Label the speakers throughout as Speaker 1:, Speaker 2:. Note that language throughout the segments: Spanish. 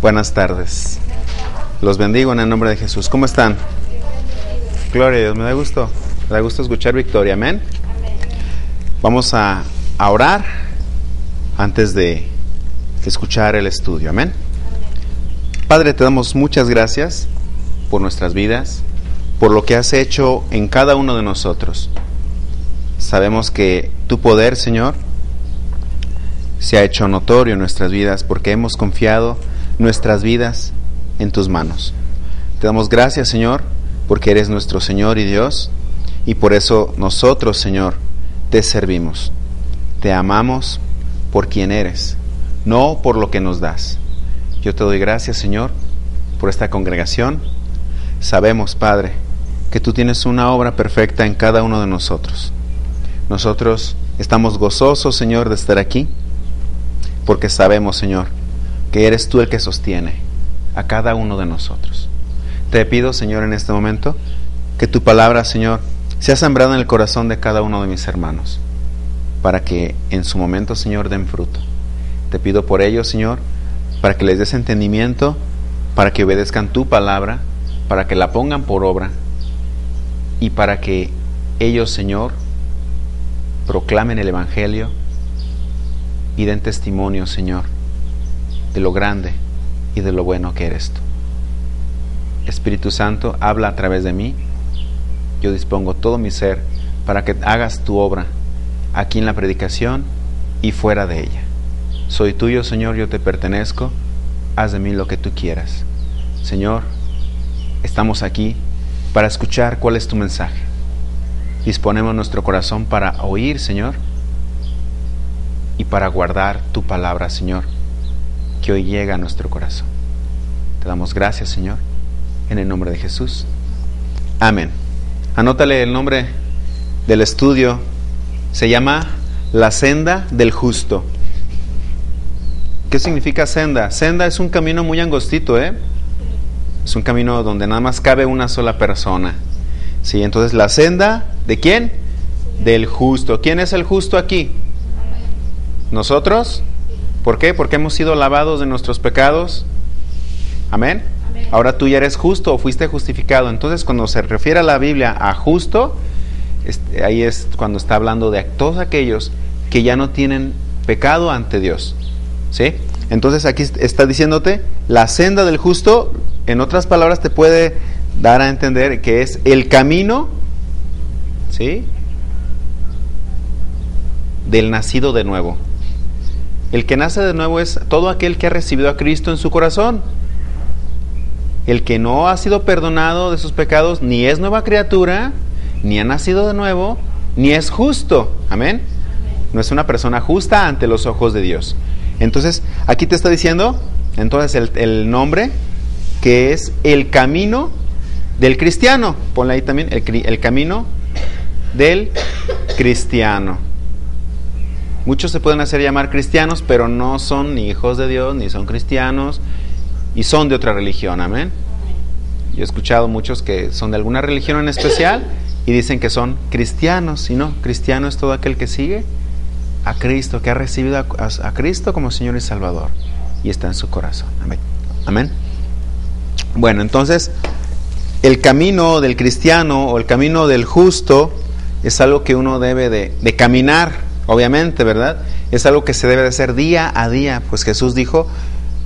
Speaker 1: Buenas tardes. Los bendigo en el nombre de Jesús. ¿Cómo están? Gloria a Dios, me da gusto escuchar victoria, amén. Vamos a orar antes de escuchar el estudio, amén. Padre, te damos muchas gracias por nuestras vidas, por lo que has hecho en cada uno de nosotros. Sabemos que tu poder, Señor, se ha hecho notorio en nuestras vidas porque hemos confiado nuestras vidas en tus manos. Te damos gracias, Señor, porque eres nuestro Señor y Dios, y por eso nosotros, Señor, te servimos. Te amamos por quien eres, no por lo que nos das. Yo te doy gracias, Señor, por esta congregación. Sabemos, Padre, que tú tienes una obra perfecta en cada uno de nosotros. Nosotros estamos gozosos, Señor, de estar aquí, porque sabemos, Señor, que eres tú el que sostiene a cada uno de nosotros. Te pido, Señor, en este momento, que tu palabra, Señor, sea sembrada en el corazón de cada uno de mis hermanos, para que en su momento, Señor, den fruto. Te pido por ello, Señor, para que les des entendimiento, para que obedezcan tu palabra, para que la pongan por obra, y para que ellos, Señor, proclamen el Evangelio y den testimonio, Señor, de lo grande y de lo bueno que eres tú. Espíritu Santo, habla a través de mí. Yo dispongo todo mi ser para que hagas tu obra aquí en la predicación y fuera de ella. Soy tuyo, Señor, yo te pertenezco. Haz de mí lo que tú quieras. Señor, estamos aquí para escuchar cuál es tu mensaje. Disponemos nuestro corazón para oír, Señor, y para guardar tu palabra, Señor, que hoy llega a nuestro corazón. Te damos gracias, Señor, en el nombre de Jesús. Amén. Anótale el nombre del estudio. Se llama La Senda del Justo. ¿Qué significa senda? Senda es un camino muy angostito, Es un camino donde nada más cabe una sola persona. Sí, entonces la senda, ¿de quién? Del justo. ¿Quién es el justo aquí? ¿Nosotros? ¿Por qué? Porque hemos sido lavados de nuestros pecados. ¿Amén? Amén. Ahora tú ya eres justo o fuiste justificado. Entonces cuando se refiere a la Biblia a justo, ahí es cuando está hablando de todos aquellos que ya no tienen pecado ante Dios. ¿Sí? Entonces aquí está diciéndote la senda del justo. En otras palabras te puede dar a entender que es el camino, ¿sí?, del nacido de nuevo. El que nace de nuevo es todo aquel que ha recibido a Cristo en su corazón. El que no ha sido perdonado de sus pecados ni es nueva criatura, ni ha nacido de nuevo, ni es justo. ¿Amén? No es una persona justa ante los ojos de Dios. Entonces, aquí te está diciendo, entonces el nombre, que es el camino del cristiano. Ponle ahí también, el camino del cristiano. Muchos se pueden hacer llamar cristianos, pero no son ni hijos de Dios, ni son cristianos, y son de otra religión, amén. Yo he escuchado muchos que son de alguna religión en especial, y dicen que son cristianos, y no, cristiano es todo aquel que sigue a Cristo, que ha recibido a Cristo como Señor y Salvador, y está en su corazón, amén. Amén. Bueno, entonces, el camino del cristiano, o el camino del justo, es algo que uno debe de caminar. Obviamente, ¿verdad? Es algo que se debe de hacer día a día, pues Jesús dijo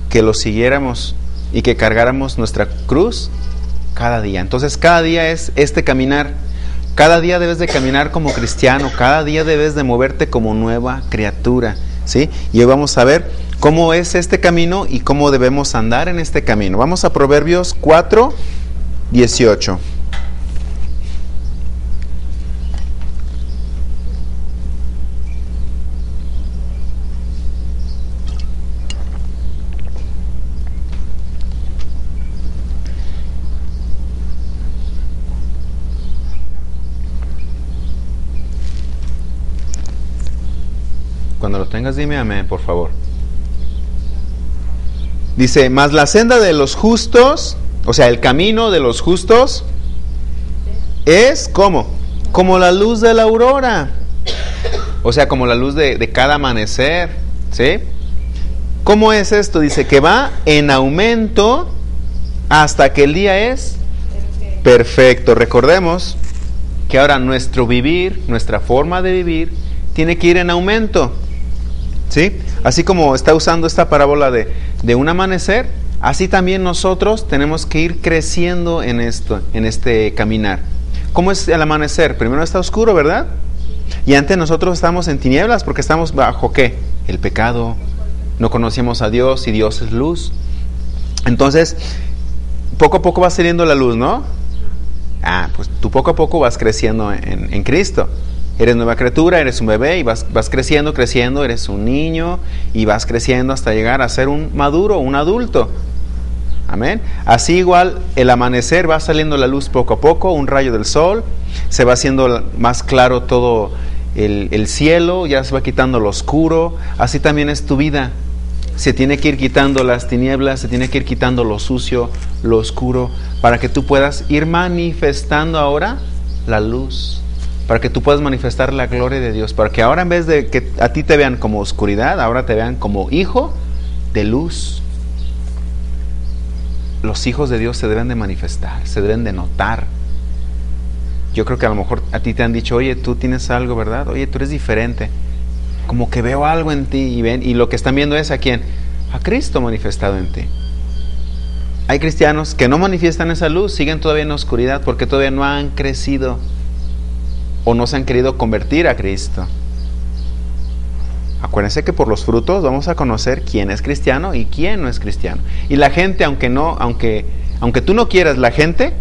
Speaker 1: que lo siguiéramos y que cargáramos nuestra cruz cada día. Entonces, cada día es este caminar. Cada día debes de caminar como cristiano, cada día debes de moverte como nueva criatura, ¿sí? Y hoy vamos a ver cómo es este camino y cómo debemos andar en este camino. Vamos a Proverbios 4:18. Cuando lo tengas, dime amén, por favor. Dice, mas la senda de los justos, o sea, el camino de los justos, es ¿cómo? Como la luz de la aurora. O sea, como la luz de cada amanecer, ¿sí? ¿Cómo es esto? Dice que va en aumento hasta que el día es perfecto. Recordemos que ahora nuestro vivir, nuestra forma de vivir, tiene que ir en aumento, ¿sí? Así como está usando esta parábola de un amanecer, así también nosotros tenemos que ir creciendo en esto, en este caminar. ¿Cómo es el amanecer? Primero está oscuro, ¿verdad? Y antes nosotros estamos en tinieblas porque estamos bajo ¿qué? El pecado. No conocíamos a Dios y Dios es luz. Entonces, poco a poco va saliendo la luz, ¿no? Pues tú poco a poco vas creciendo en Cristo. Eres nueva criatura, eres un bebé y vas creciendo, eres un niño y vas creciendo hasta llegar a ser un maduro, un adulto. Amén. Así igual el amanecer va saliendo la luz poco a poco, un rayo del sol, se va haciendo más claro todo el cielo, ya se va quitando lo oscuro. Así también es tu vida. Se tiene que ir quitando las tinieblas, se tiene que ir quitando lo sucio, lo oscuro, para que tú puedas ir manifestando ahora la luz, para que tú puedas manifestar la gloria de Dios, para que ahora en vez de que a ti te vean como oscuridad, ahora te vean como hijo de luz. Los hijos de Dios se deben de manifestar, se deben de notar. Yo creo que a lo mejor a ti te han dicho, oye, tú tienes algo, ¿verdad? Oye, tú eres diferente. Como que veo algo en ti y lo que están viendo es ¿a quién? A Cristo manifestado en ti. Hay cristianos que no manifiestan esa luz, siguen todavía en la oscuridad porque todavía no han crecido o no se han querido convertir a Cristo. Acuérdense que por los frutos vamos a conocer quién es cristiano y quién no es cristiano. Y la gente, aunque tú no quieras, la gente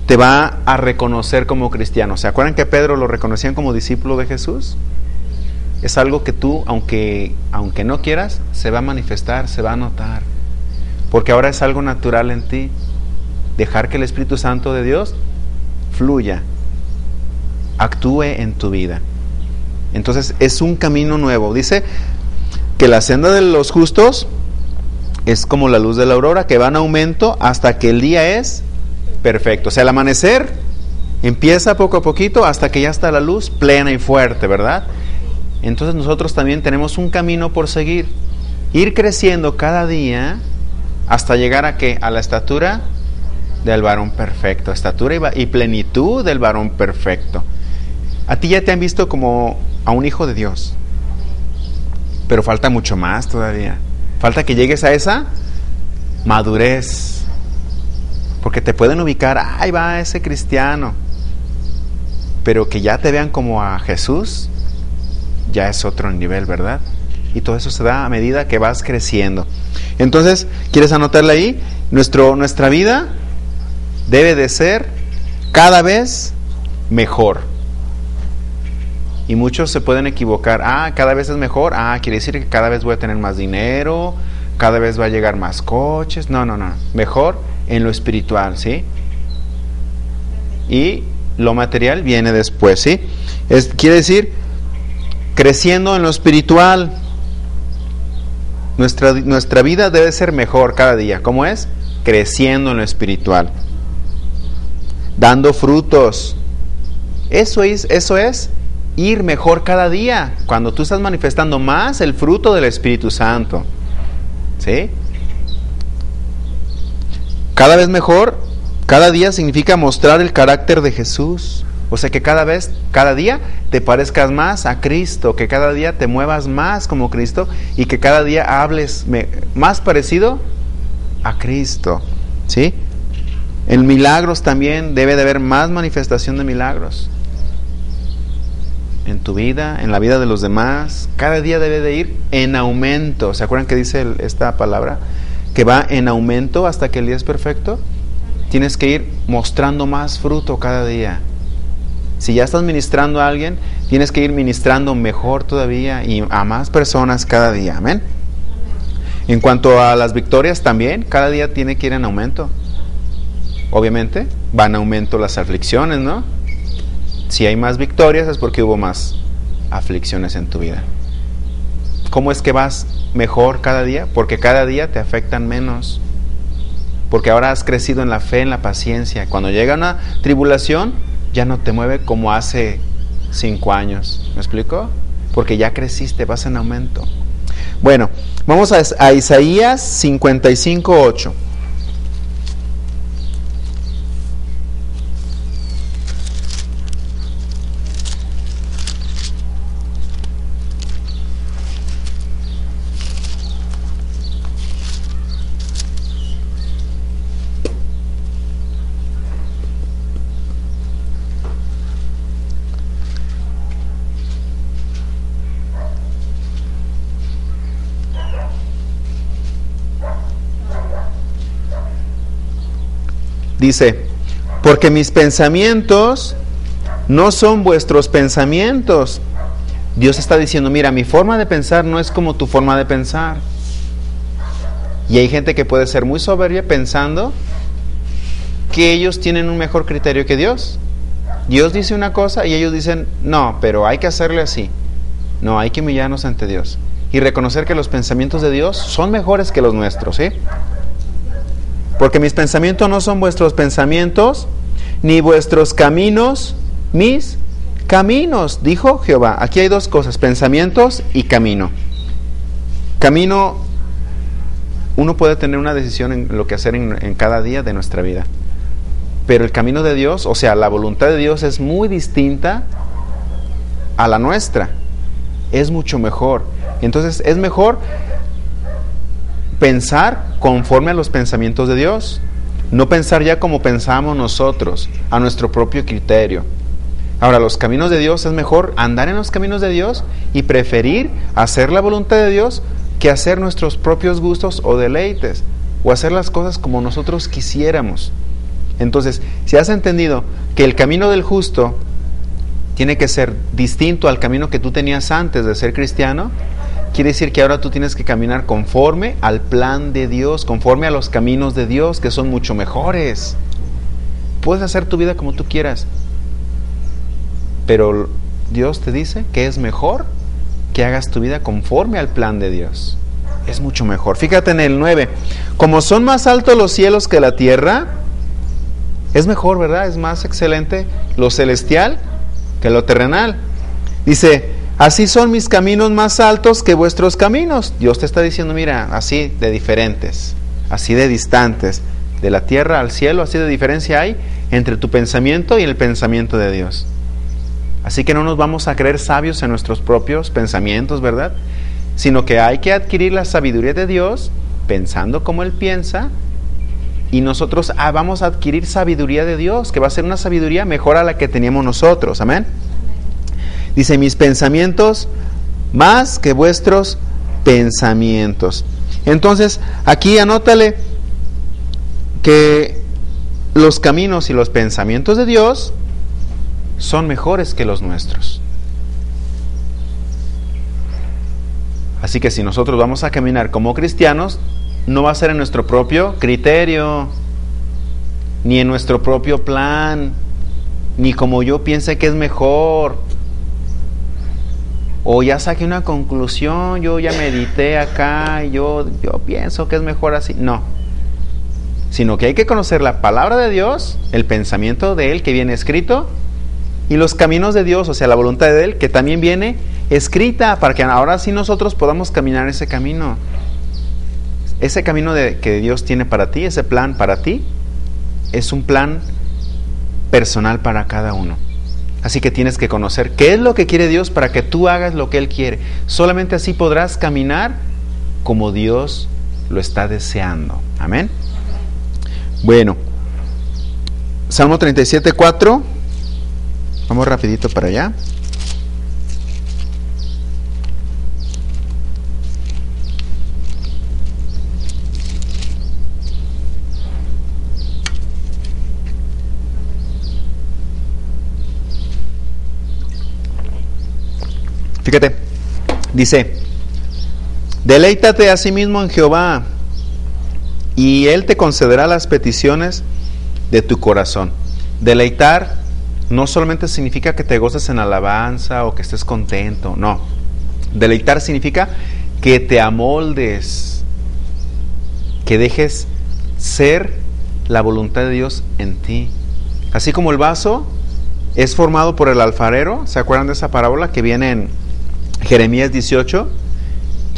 Speaker 1: te va a reconocer como cristiano. ¿Se acuerdan que Pedro lo reconocían como discípulo de Jesús? Es algo que tú, aunque no quieras, se va a manifestar, se va a notar. Porque ahora es algo natural en ti. Dejar que el Espíritu Santo de Dios fluya, actúe en tu vida. Entonces es un camino nuevo. Dice que la senda de los justos es como la luz de la aurora, que va en aumento hasta que el día es perfecto. O sea, el amanecer empieza poco a poquito hasta que ya está la luz plena y fuerte, ¿verdad? Entonces nosotros también tenemos un camino por seguir, ir creciendo cada día hasta llegar a ¿qué? A la estatura del varón perfecto, estatura y plenitud del varón perfecto. A ti ya te han visto como a un hijo de Dios, pero falta mucho más todavía. Falta que llegues a esa madurez, porque te pueden ubicar, ahí va ese cristiano, pero que ya te vean como a Jesús, ya es otro nivel, ¿verdad? Y todo eso se da a medida que vas creciendo. Entonces, ¿quieres anotarle ahí? Nuestra vida debe de ser cada vez mejor. Y muchos se pueden equivocar. Cada vez es mejor. Quiere decir que cada vez voy a tener más dinero, cada vez va a llegar más coches. No. Mejor en lo espiritual, ¿sí? Y lo material viene después, ¿sí? Quiere decir creciendo en lo espiritual. Nuestra vida debe ser mejor cada día. ¿Cómo es? Creciendo en lo espiritual, dando frutos. Eso es ir mejor cada día, cuando tú estás manifestando más el fruto del Espíritu Santo, ¿sí? Cada vez mejor, cada día significa mostrar el carácter de Jesús. O sea, que cada día te parezcas más a Cristo, que cada día te muevas más como Cristo y que cada día hables más parecido a Cristo, ¿sí? En milagros también debe de haber más manifestación de milagros. En tu vida, en la vida de los demás, cada día debe de ir en aumento. ¿Se acuerdan que dice esta palabra? Que va en aumento hasta que el día es perfecto. Tienes que ir mostrando más fruto cada día. Si ya estás ministrando a alguien, tienes que ir ministrando mejor todavía y a más personas cada día. Amén. En cuanto a las victorias también, cada día tiene que ir en aumento. Obviamente, van en aumento las aflicciones, ¿no? Si hay más victorias es porque hubo más aflicciones en tu vida. ¿Cómo es que vas mejor cada día? Porque cada día te afectan menos. Porque ahora has crecido en la fe, en la paciencia. Cuando llega una tribulación, ya no te mueve como hace 5 años. ¿Me explico? Porque ya creciste, vas en aumento. Bueno, Vamos a Isaías 55:8. Dice, porque mis pensamientos no son vuestros pensamientos. Dios está diciendo, mira, mi forma de pensar no es como tu forma de pensar. Y hay gente que puede ser muy soberbia pensando que ellos tienen un mejor criterio que Dios. Dios dice una cosa y ellos dicen, no, pero hay que hacerle así. No, hay que humillarnos ante Dios y reconocer que los pensamientos de Dios son mejores que los nuestros, ¿sí? Porque mis pensamientos no son vuestros pensamientos, ni vuestros caminos, mis caminos, dijo Jehová. Aquí hay dos cosas, pensamientos y camino. Camino, uno puede tener una decisión en lo que hacer en cada día de nuestra vida. Pero el camino de Dios, o sea, la voluntad de Dios es muy distinta a la nuestra. Es mucho mejor. Entonces, es mejor pensar conforme a los pensamientos de Dios, no pensar ya como pensamos nosotros, a nuestro propio criterio. Ahora, los caminos de Dios, es mejor andar en los caminos de Dios y preferir hacer la voluntad de Dios que hacer nuestros propios gustos o deleites, o hacer las cosas como nosotros quisiéramos. Entonces, si has entendido que el camino del justo tiene que ser distinto al camino que tú tenías antes de ser cristiano, quiere decir que ahora tú tienes que caminar conforme al plan de Dios, conforme a los caminos de Dios, que son mucho mejores. Puedes hacer tu vida como tú quieras, pero Dios te dice que es mejor que hagas tu vida conforme al plan de Dios. Es mucho mejor. Fíjate en el 9. Como son más altos los cielos que la tierra, es mejor, ¿verdad? Es más excelente lo celestial que lo terrenal. Dice, así son mis caminos más altos que vuestros caminos. Dios te está diciendo, mira, así de diferentes, así de distantes, de la tierra al cielo, así de diferencia hay entre tu pensamiento y el pensamiento de Dios. Así que no nos vamos a creer sabios en nuestros propios pensamientos, ¿verdad? Sino que hay que adquirir la sabiduría de Dios, pensando como Él piensa, y nosotros vamos a adquirir sabiduría de Dios, que va a ser una sabiduría mejor a la que teníamos nosotros. Amén. Dice, mis pensamientos más que vuestros pensamientos. Entonces, aquí anótale que los caminos y los pensamientos de Dios son mejores que los nuestros. Así que si nosotros vamos a caminar como cristianos, no va a ser en nuestro propio criterio, ni en nuestro propio plan, ni como yo piense que es mejor, o ya saqué una conclusión, yo ya medité acá, y yo pienso que es mejor así. No, sino que hay que conocer la palabra de Dios, el pensamiento de Él que viene escrito, y los caminos de Dios, o sea, la voluntad de Él que también viene escrita, para que ahora sí nosotros podamos caminar ese camino. Ese camino que Dios tiene para ti, ese plan para ti, es un plan personal para cada uno. Así que tienes que conocer qué es lo que quiere Dios para que tú hagas lo que Él quiere. Solamente así podrás caminar como Dios lo está deseando. Amén. Bueno, Salmo 37:4. Vamos rapidito para allá. Fíjate, dice, deleítate a sí mismo en Jehová, y Él te concederá las peticiones de tu corazón. Deleitar no solamente significa que te goces en alabanza o que estés contento, no. Deleitar significa que te amoldes, que dejes ser la voluntad de Dios en ti. Así como el vaso es formado por el alfarero, ¿se acuerdan de esa parábola que viene en Jeremías 18?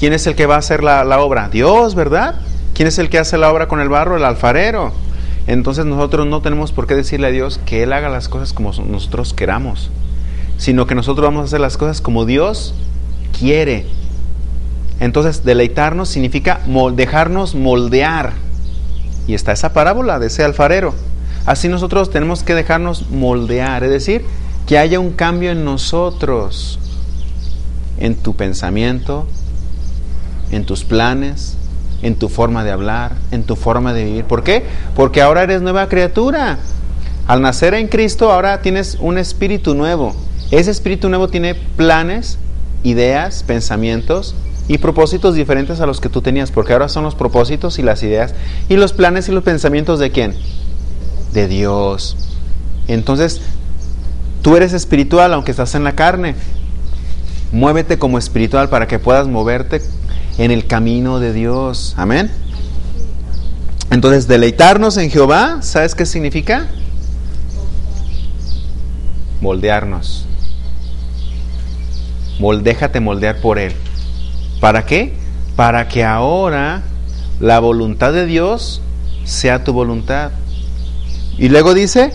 Speaker 1: ¿quién es el que va a hacer la obra? Dios, ¿verdad? ¿Quién es el que hace la obra con el barro? El alfarero. Entonces nosotros no tenemos por qué decirle a Dios que Él haga las cosas como nosotros queramos, sino que nosotros vamos a hacer las cosas como Dios quiere. Entonces deleitarnos significa dejarnos moldear. Y está esa parábola de ese alfarero. Así nosotros tenemos que dejarnos moldear, es decir, que haya un cambio en nosotros, en tu pensamiento, en tus planes, en tu forma de hablar, en tu forma de vivir. ¿Por qué? Porque ahora eres nueva criatura. Al nacer en Cristo ahora tienes un espíritu nuevo. Ese espíritu nuevo tiene planes, ideas, pensamientos y propósitos diferentes a los que tú tenías, porque ahora son los propósitos y las ideas y los planes y los pensamientos ¿de quién? De Dios. Entonces, tú eres espiritual aunque estás en la carne. Muévete como espiritual para que puedas moverte en el camino de Dios. Amén. Entonces, deleitarnos en Jehová, ¿sabes qué significa? Moldearnos. Déjate moldear por Él. ¿Para qué? Para que ahora la voluntad de Dios sea tu voluntad. Y luego dice,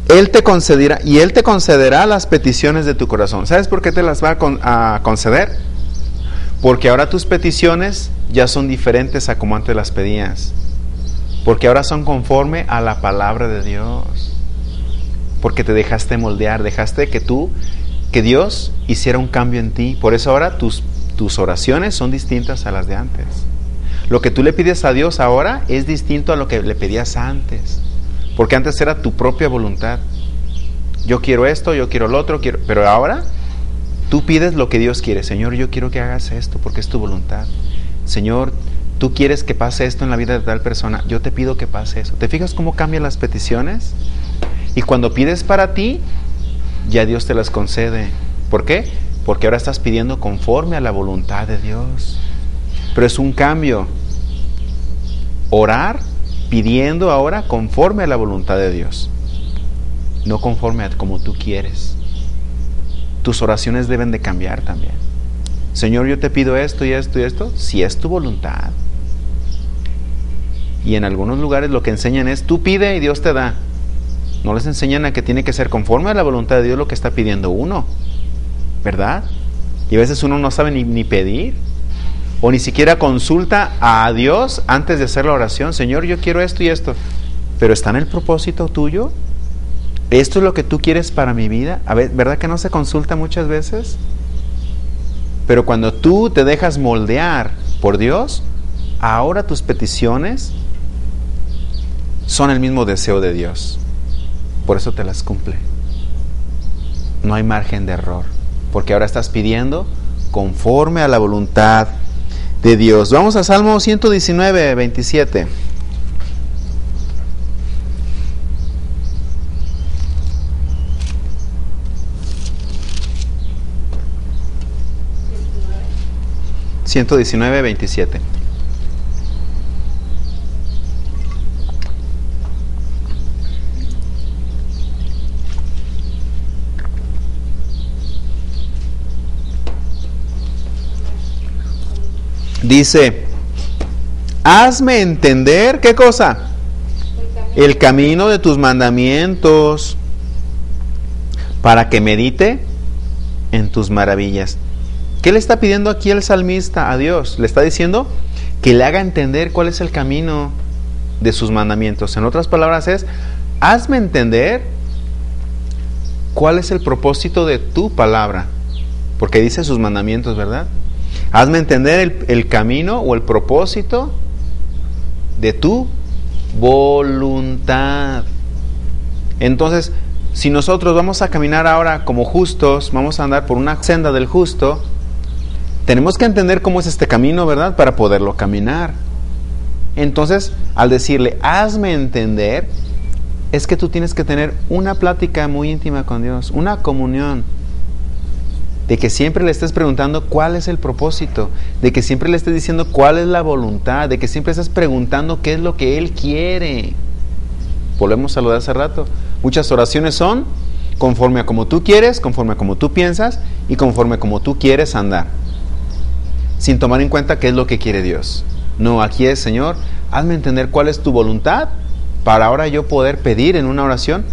Speaker 1: Él te concederá las peticiones de tu corazón. ¿Sabes por qué te las va a conceder? Porque ahora tus peticiones ya son diferentes a como antes las pedías. Porque ahora son conforme a la palabra de Dios. Porque te dejaste moldear, dejaste que Dios hiciera un cambio en ti. Por eso ahora tus oraciones son distintas a las de antes. Lo que tú le pides a Dios ahora es distinto a lo que le pedías antes. Porque antes era tu propia voluntad. Yo quiero esto, yo quiero lo otro, pero ahora tú pides lo que Dios quiere. Señor, yo quiero que hagas esto porque es tu voluntad. Señor, tú quieres que pase esto en la vida de tal persona. Yo te pido que pase eso. ¿Te fijas cómo cambian las peticiones? Y cuando pides para ti, ya Dios te las concede. ¿Por qué? Porque ahora estás pidiendo conforme a la voluntad de Dios. Pero es un cambio. Orar pidiendo ahora conforme a la voluntad de Dios, no conforme a como tú quieres. Tus oraciones deben de cambiar también. Señor, yo te pido esto y esto y esto, si es tu voluntad. Y en algunos lugares lo que enseñan es, tú pide y Dios te da. No les enseñan a que tiene que ser conforme a la voluntad de Dios lo que está pidiendo uno, ¿verdad? Y a veces uno no sabe ni pedir, o ni siquiera consulta a Dios antes de hacer la oración. Señor, yo quiero esto y esto, pero ¿está en el propósito tuyo? ¿Esto es lo que tú quieres para mi vida? A ver, ¿verdad que no se consulta muchas veces? Pero cuando tú te dejas moldear por Dios, ahora tus peticiones son el mismo deseo de Dios. Por eso te las cumple. No hay margen de error, porque ahora estás pidiendo conforme a la voluntad de Dios. Vamos a Salmo 119, 27. ...119, 27... dice, hazme entender, ¿qué cosa? El camino de tus mandamientos, para que medite en tus maravillas. ¿Qué le está pidiendo aquí el salmista a Dios? Le está diciendo que le haga entender cuál es el camino de sus mandamientos. En otras palabras es, hazme entender cuál es el propósito de tu palabra, porque dice sus mandamientos, ¿verdad? Hazme entender el camino o el propósito de tu voluntad. Entonces, si nosotros vamos a caminar ahora como justos, vamos a andar por una senda del justo, tenemos que entender cómo es este camino, ¿verdad? Para poderlo caminar. Entonces, al decirle, hazme entender, es que tú tienes que tener una plática muy íntima con Dios, una comunión. De que siempre le estés preguntando cuál es el propósito, de que siempre le estés diciendo cuál es la voluntad, de que siempre estés preguntando qué es lo que Él quiere. Volvemos a lo de hace rato. Muchas oraciones son conforme a como tú quieres, conforme a como tú piensas y conforme a como tú quieres andar. sin tomar en cuenta qué es lo que quiere Dios. No, aquí es, Señor, hazme entender cuál es tu voluntad para ahora yo poder pedir en una oración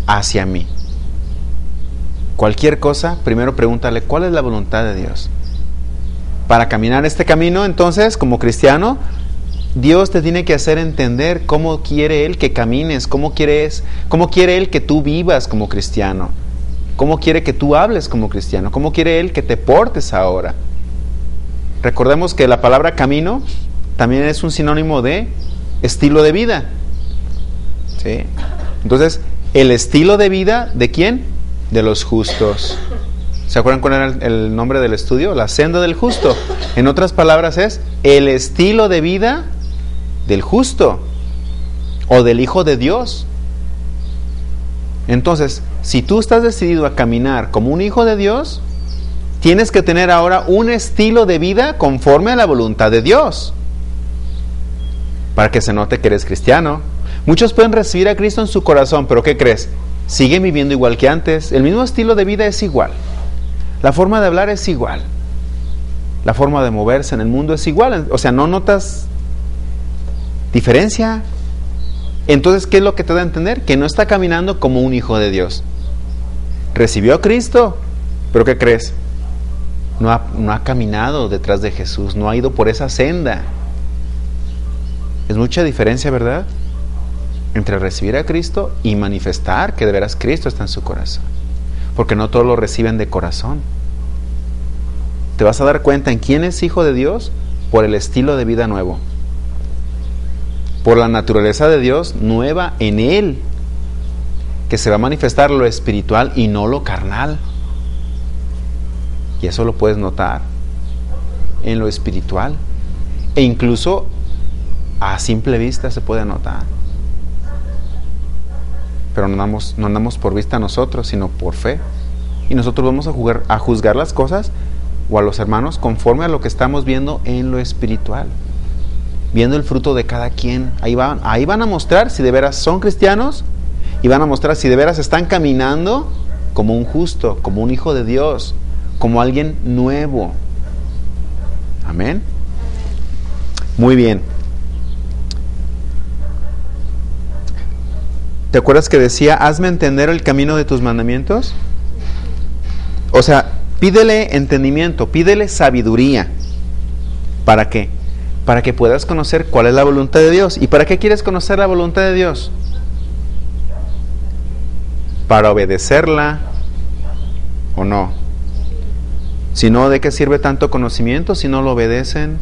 Speaker 1: hacia mí. Cualquier cosa, primero pregúntale cuál es la voluntad de Dios. Para caminar este camino, entonces, como cristiano, Dios te tiene que hacer entender cómo quiere Él que camines, cómo quiere Él que tú vivas como cristiano, cómo quiere que tú hables como cristiano, cómo quiere Él que te portes ahora. Recordemos que la palabra camino también es un sinónimo de estilo de vida. ¿Sí? Entonces, el estilo de vida, ¿de quién? De los justos. ¿Se acuerdan cuál era el nombre del estudio? La senda del justo. En otras palabras es el estilo de vida del justo o del Hijo de Dios. Entonces, si tú estás decidido a caminar como un hijo de Dios, tienes que tener ahora un estilo de vida conforme a la voluntad de Dios, para que se note que eres cristiano. Muchos pueden recibir a Cristo en su corazón, pero ¿qué crees? Siguen viviendo igual que antes. El mismo estilo de vida es igual. La forma de hablar es igual. La forma de moverse en el mundo es igual. O sea, ¿no notas diferencia? Entonces, ¿qué es lo que te da a entender? Que no está caminando como un hijo de Dios. Recibió a Cristo, pero ¿qué crees? No ha caminado detrás de Jesús, no ha ido por esa senda. Es mucha diferencia, ¿verdad? Entre recibir a Cristo y manifestar que de veras Cristo está en su corazón. Porque no todos lo reciben de corazón. Te vas a dar cuenta en quién es hijo de Dios por el estilo de vida nuevo, por la naturaleza de Dios nueva en él, que se va a manifestar lo espiritual y no lo carnal. Y eso lo puedes notar en lo espiritual, e incluso a simple vista se puede notar. Pero no andamos por vista nosotros, sino por fe. Y nosotros vamos a juzgar las cosas o a los hermanos conforme a lo que estamos viendo en lo espiritual, viendo el fruto de cada quien. Ahí van a mostrar si de veras son cristianos, y van a mostrar si de veras están caminando como un justo, como un hijo de Dios, como alguien nuevo. Amén. Muy bien. ¿Te acuerdas que decía, hazme entender el camino de tus mandamientos? O sea, pídele entendimiento, pídele sabiduría. ¿Para qué? Para que puedas conocer cuál es la voluntad de Dios. ¿Y para qué quieres conocer la voluntad de Dios? ¿Para obedecerla o no? Si no, ¿de qué sirve tanto conocimiento si no lo obedecen?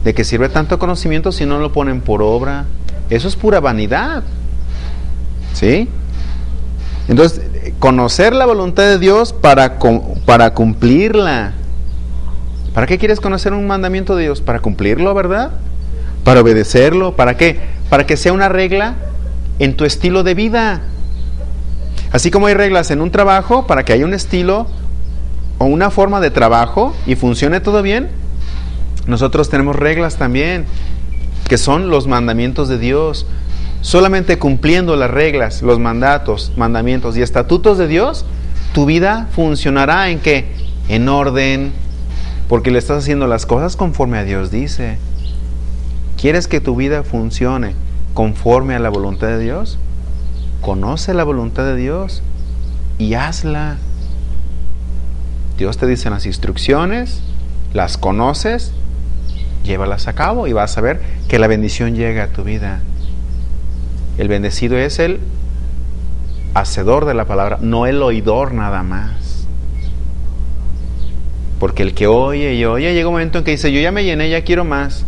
Speaker 1: ¿De qué sirve tanto conocimiento si no lo ponen por obra? Eso es pura vanidad. ¿Sí? Entonces, conocer la voluntad de Dios para cumplirla. ¿Para qué quieres conocer un mandamiento de Dios? Para cumplirlo, ¿verdad? Para obedecerlo. ¿Para qué? Para que sea una regla en tu estilo de vida. Así como hay reglas en un trabajo para que haya un estilo o una forma de trabajo y funcione todo bien, nosotros tenemos reglas también, que son los mandamientos de Dios. Solamente cumpliendo las reglas, los mandatos, mandamientos y estatutos de Dios, tu vida funcionará ¿en qué? En orden, porque le estás haciendo las cosas conforme a Dios dice. ¿Quieres que tu vida funcione conforme a la voluntad de Dios? Conoce la voluntad de Dios y hazla. Dios te dice las instrucciones, las conoces, llévalas a cabo y vas a ver que la bendición llega a tu vida. El bendecido es el hacedor de la palabra, no el oidor nada más. Porque el que oye y oye, llega un momento en que dice, yo ya me llené, ya quiero más.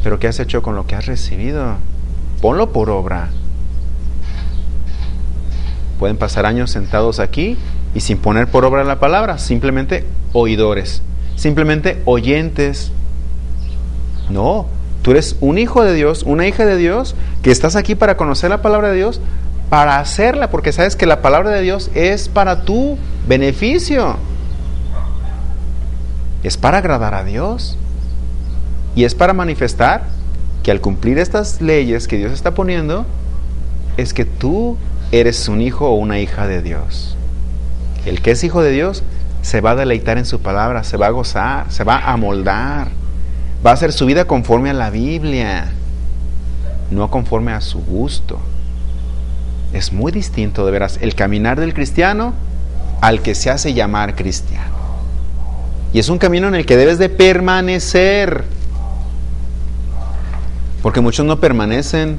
Speaker 1: Pero ¿qué has hecho con lo que has recibido? Ponlo por obra. Pueden pasar años sentados aquí y sin poner por obra la palabra, simplemente oidores, simplemente oyentes. No, tú eres un hijo de Dios, una hija de Dios, que estás aquí para conocer la palabra de Dios, para hacerla, porque sabes que la palabra de Dios es para tu beneficio. Es para agradar a Dios. Y es para manifestar que al cumplir estas leyes que Dios está poniendo, es que tú eres un hijo o una hija de Dios. El que es hijo de Dios se va a deleitar en su palabra, se va a gozar, se va a amoldar, va a hacer su vida conforme a la Biblia, no conforme a su gusto. Es muy distinto, de veras, el caminar del cristiano al que se hace llamar cristiano. Y es un camino en el que debes de permanecer, porque muchos no permanecen,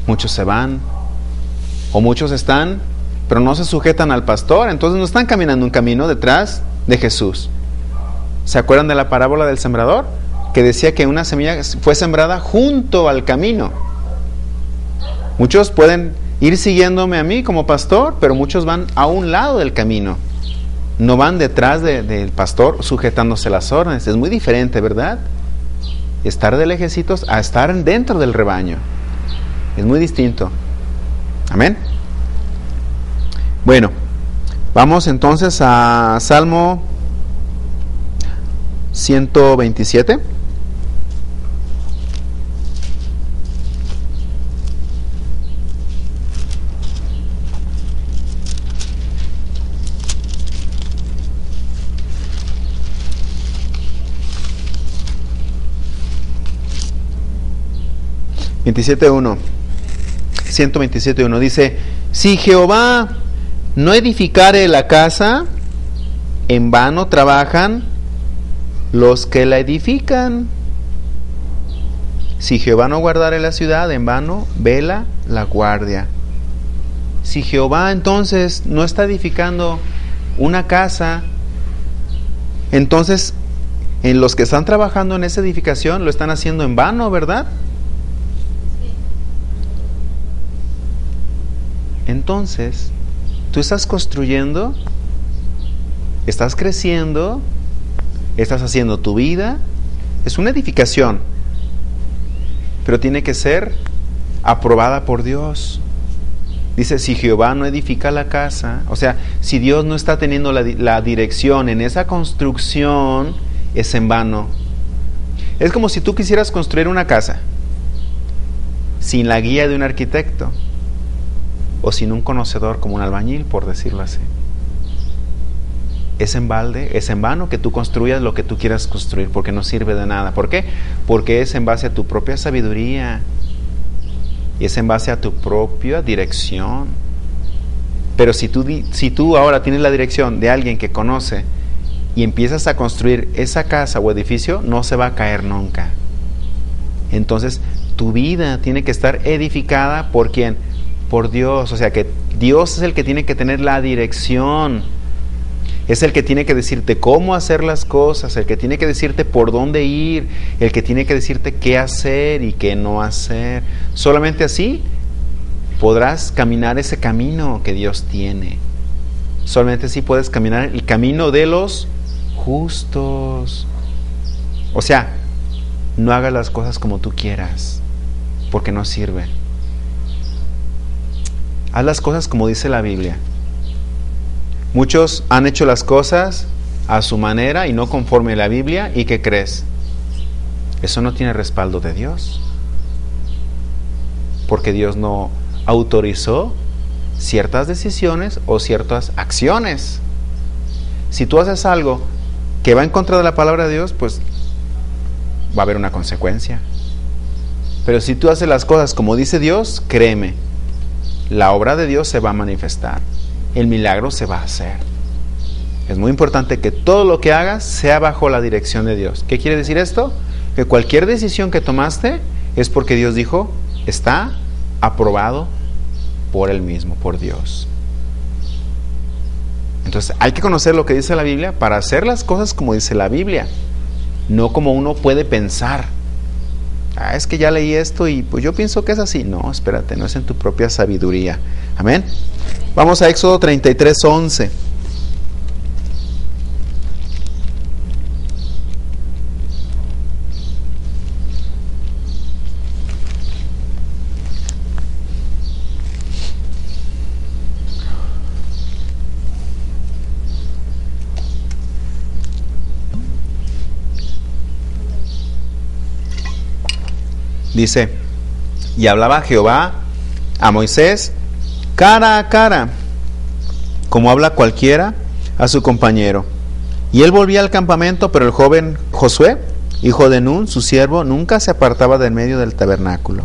Speaker 1: muchos se van, o muchos están, pero no se sujetan al pastor, entonces no están caminando un camino detrás de Jesús. ¿Se acuerdan de la parábola del sembrador? Que decía que una semilla fue sembrada junto al camino. Muchos pueden ir siguiéndome a mí como pastor, pero muchos van a un lado del camino. No van detrás del pastor sujetándose las órdenes. Es muy diferente, ¿verdad? Estar de lejecitos a estar dentro del rebaño. Es muy distinto. Amén. Bueno, vamos entonces a Salmo 127. (27:1) 127:1 dice: si Jehová no edificare la casa, en vano trabajan los que la edifican. Si Jehová no guardare la ciudad, en vano vela la guardia. Si Jehová entonces no está edificando una casa, entonces en los que están trabajando en esa edificación lo están haciendo en vano, ¿verdad? Entonces, tú estás construyendo, estás creciendo, estás haciendo tu vida, es una edificación, pero tiene que ser aprobada por Dios. Dice, si Jehová no edifica la casa, o sea, si Dios no está teniendo la dirección en esa construcción, es en vano. Es como si tú quisieras construir una casa sin la guía de un arquitecto, o sin un conocedor como un albañil, por decirlo así. Es en balde, es en vano que tú construyas lo que tú quieras construir, porque no sirve de nada. ¿Por qué? Porque es en base a tu propia sabiduría y es en base a tu propia dirección. Pero si tú ahora tienes la dirección de alguien que conoce y empiezas a construir esa casa o edificio, no se va a caer nunca. Entonces tu vida tiene que estar edificada ¿por quién? Por Dios. O sea que Dios es el que tiene que tener la dirección, es el que tiene que decirte cómo hacer las cosas, el que tiene que decirte por dónde ir, el que tiene que decirte qué hacer y qué no hacer. Solamente así podrás caminar ese camino que Dios tiene. Solamente así puedes caminar el camino de los justos. O sea, no hagas las cosas como tú quieras, porque no sirve. Haz las cosas como dice la Biblia. Muchos han hecho las cosas a su manera y no conforme a la Biblia. ¿Y qué crees? Eso no tiene respaldo de Dios, porque Dios no autorizó ciertas decisiones o ciertas acciones. Si tú haces algo que va en contra de la palabra de Dios, pues va a haber una consecuencia. Pero si tú haces las cosas como dice Dios, créeme, la obra de Dios se va a manifestar, el milagro se va a hacer. Es muy importante que todo lo que hagas sea bajo la dirección de Dios. ¿Qué quiere decir esto? Que cualquier decisión que tomaste es porque Dios dijo, está aprobado por Él mismo, por Dios. Entonces hay que conocer lo que dice la Biblia para hacer las cosas como dice la Biblia, no como uno puede pensar. Es que ya leí esto y pues yo pienso que es así. No, espérate, no es en tu propia sabiduría. Amén. Vamos a Éxodo 33:11. Dice, y hablaba Jehová a Moisés cara a cara, como habla cualquiera a su compañero. Y él volvía al campamento, pero el joven Josué, hijo de Nun, su siervo, nunca se apartaba del medio del tabernáculo.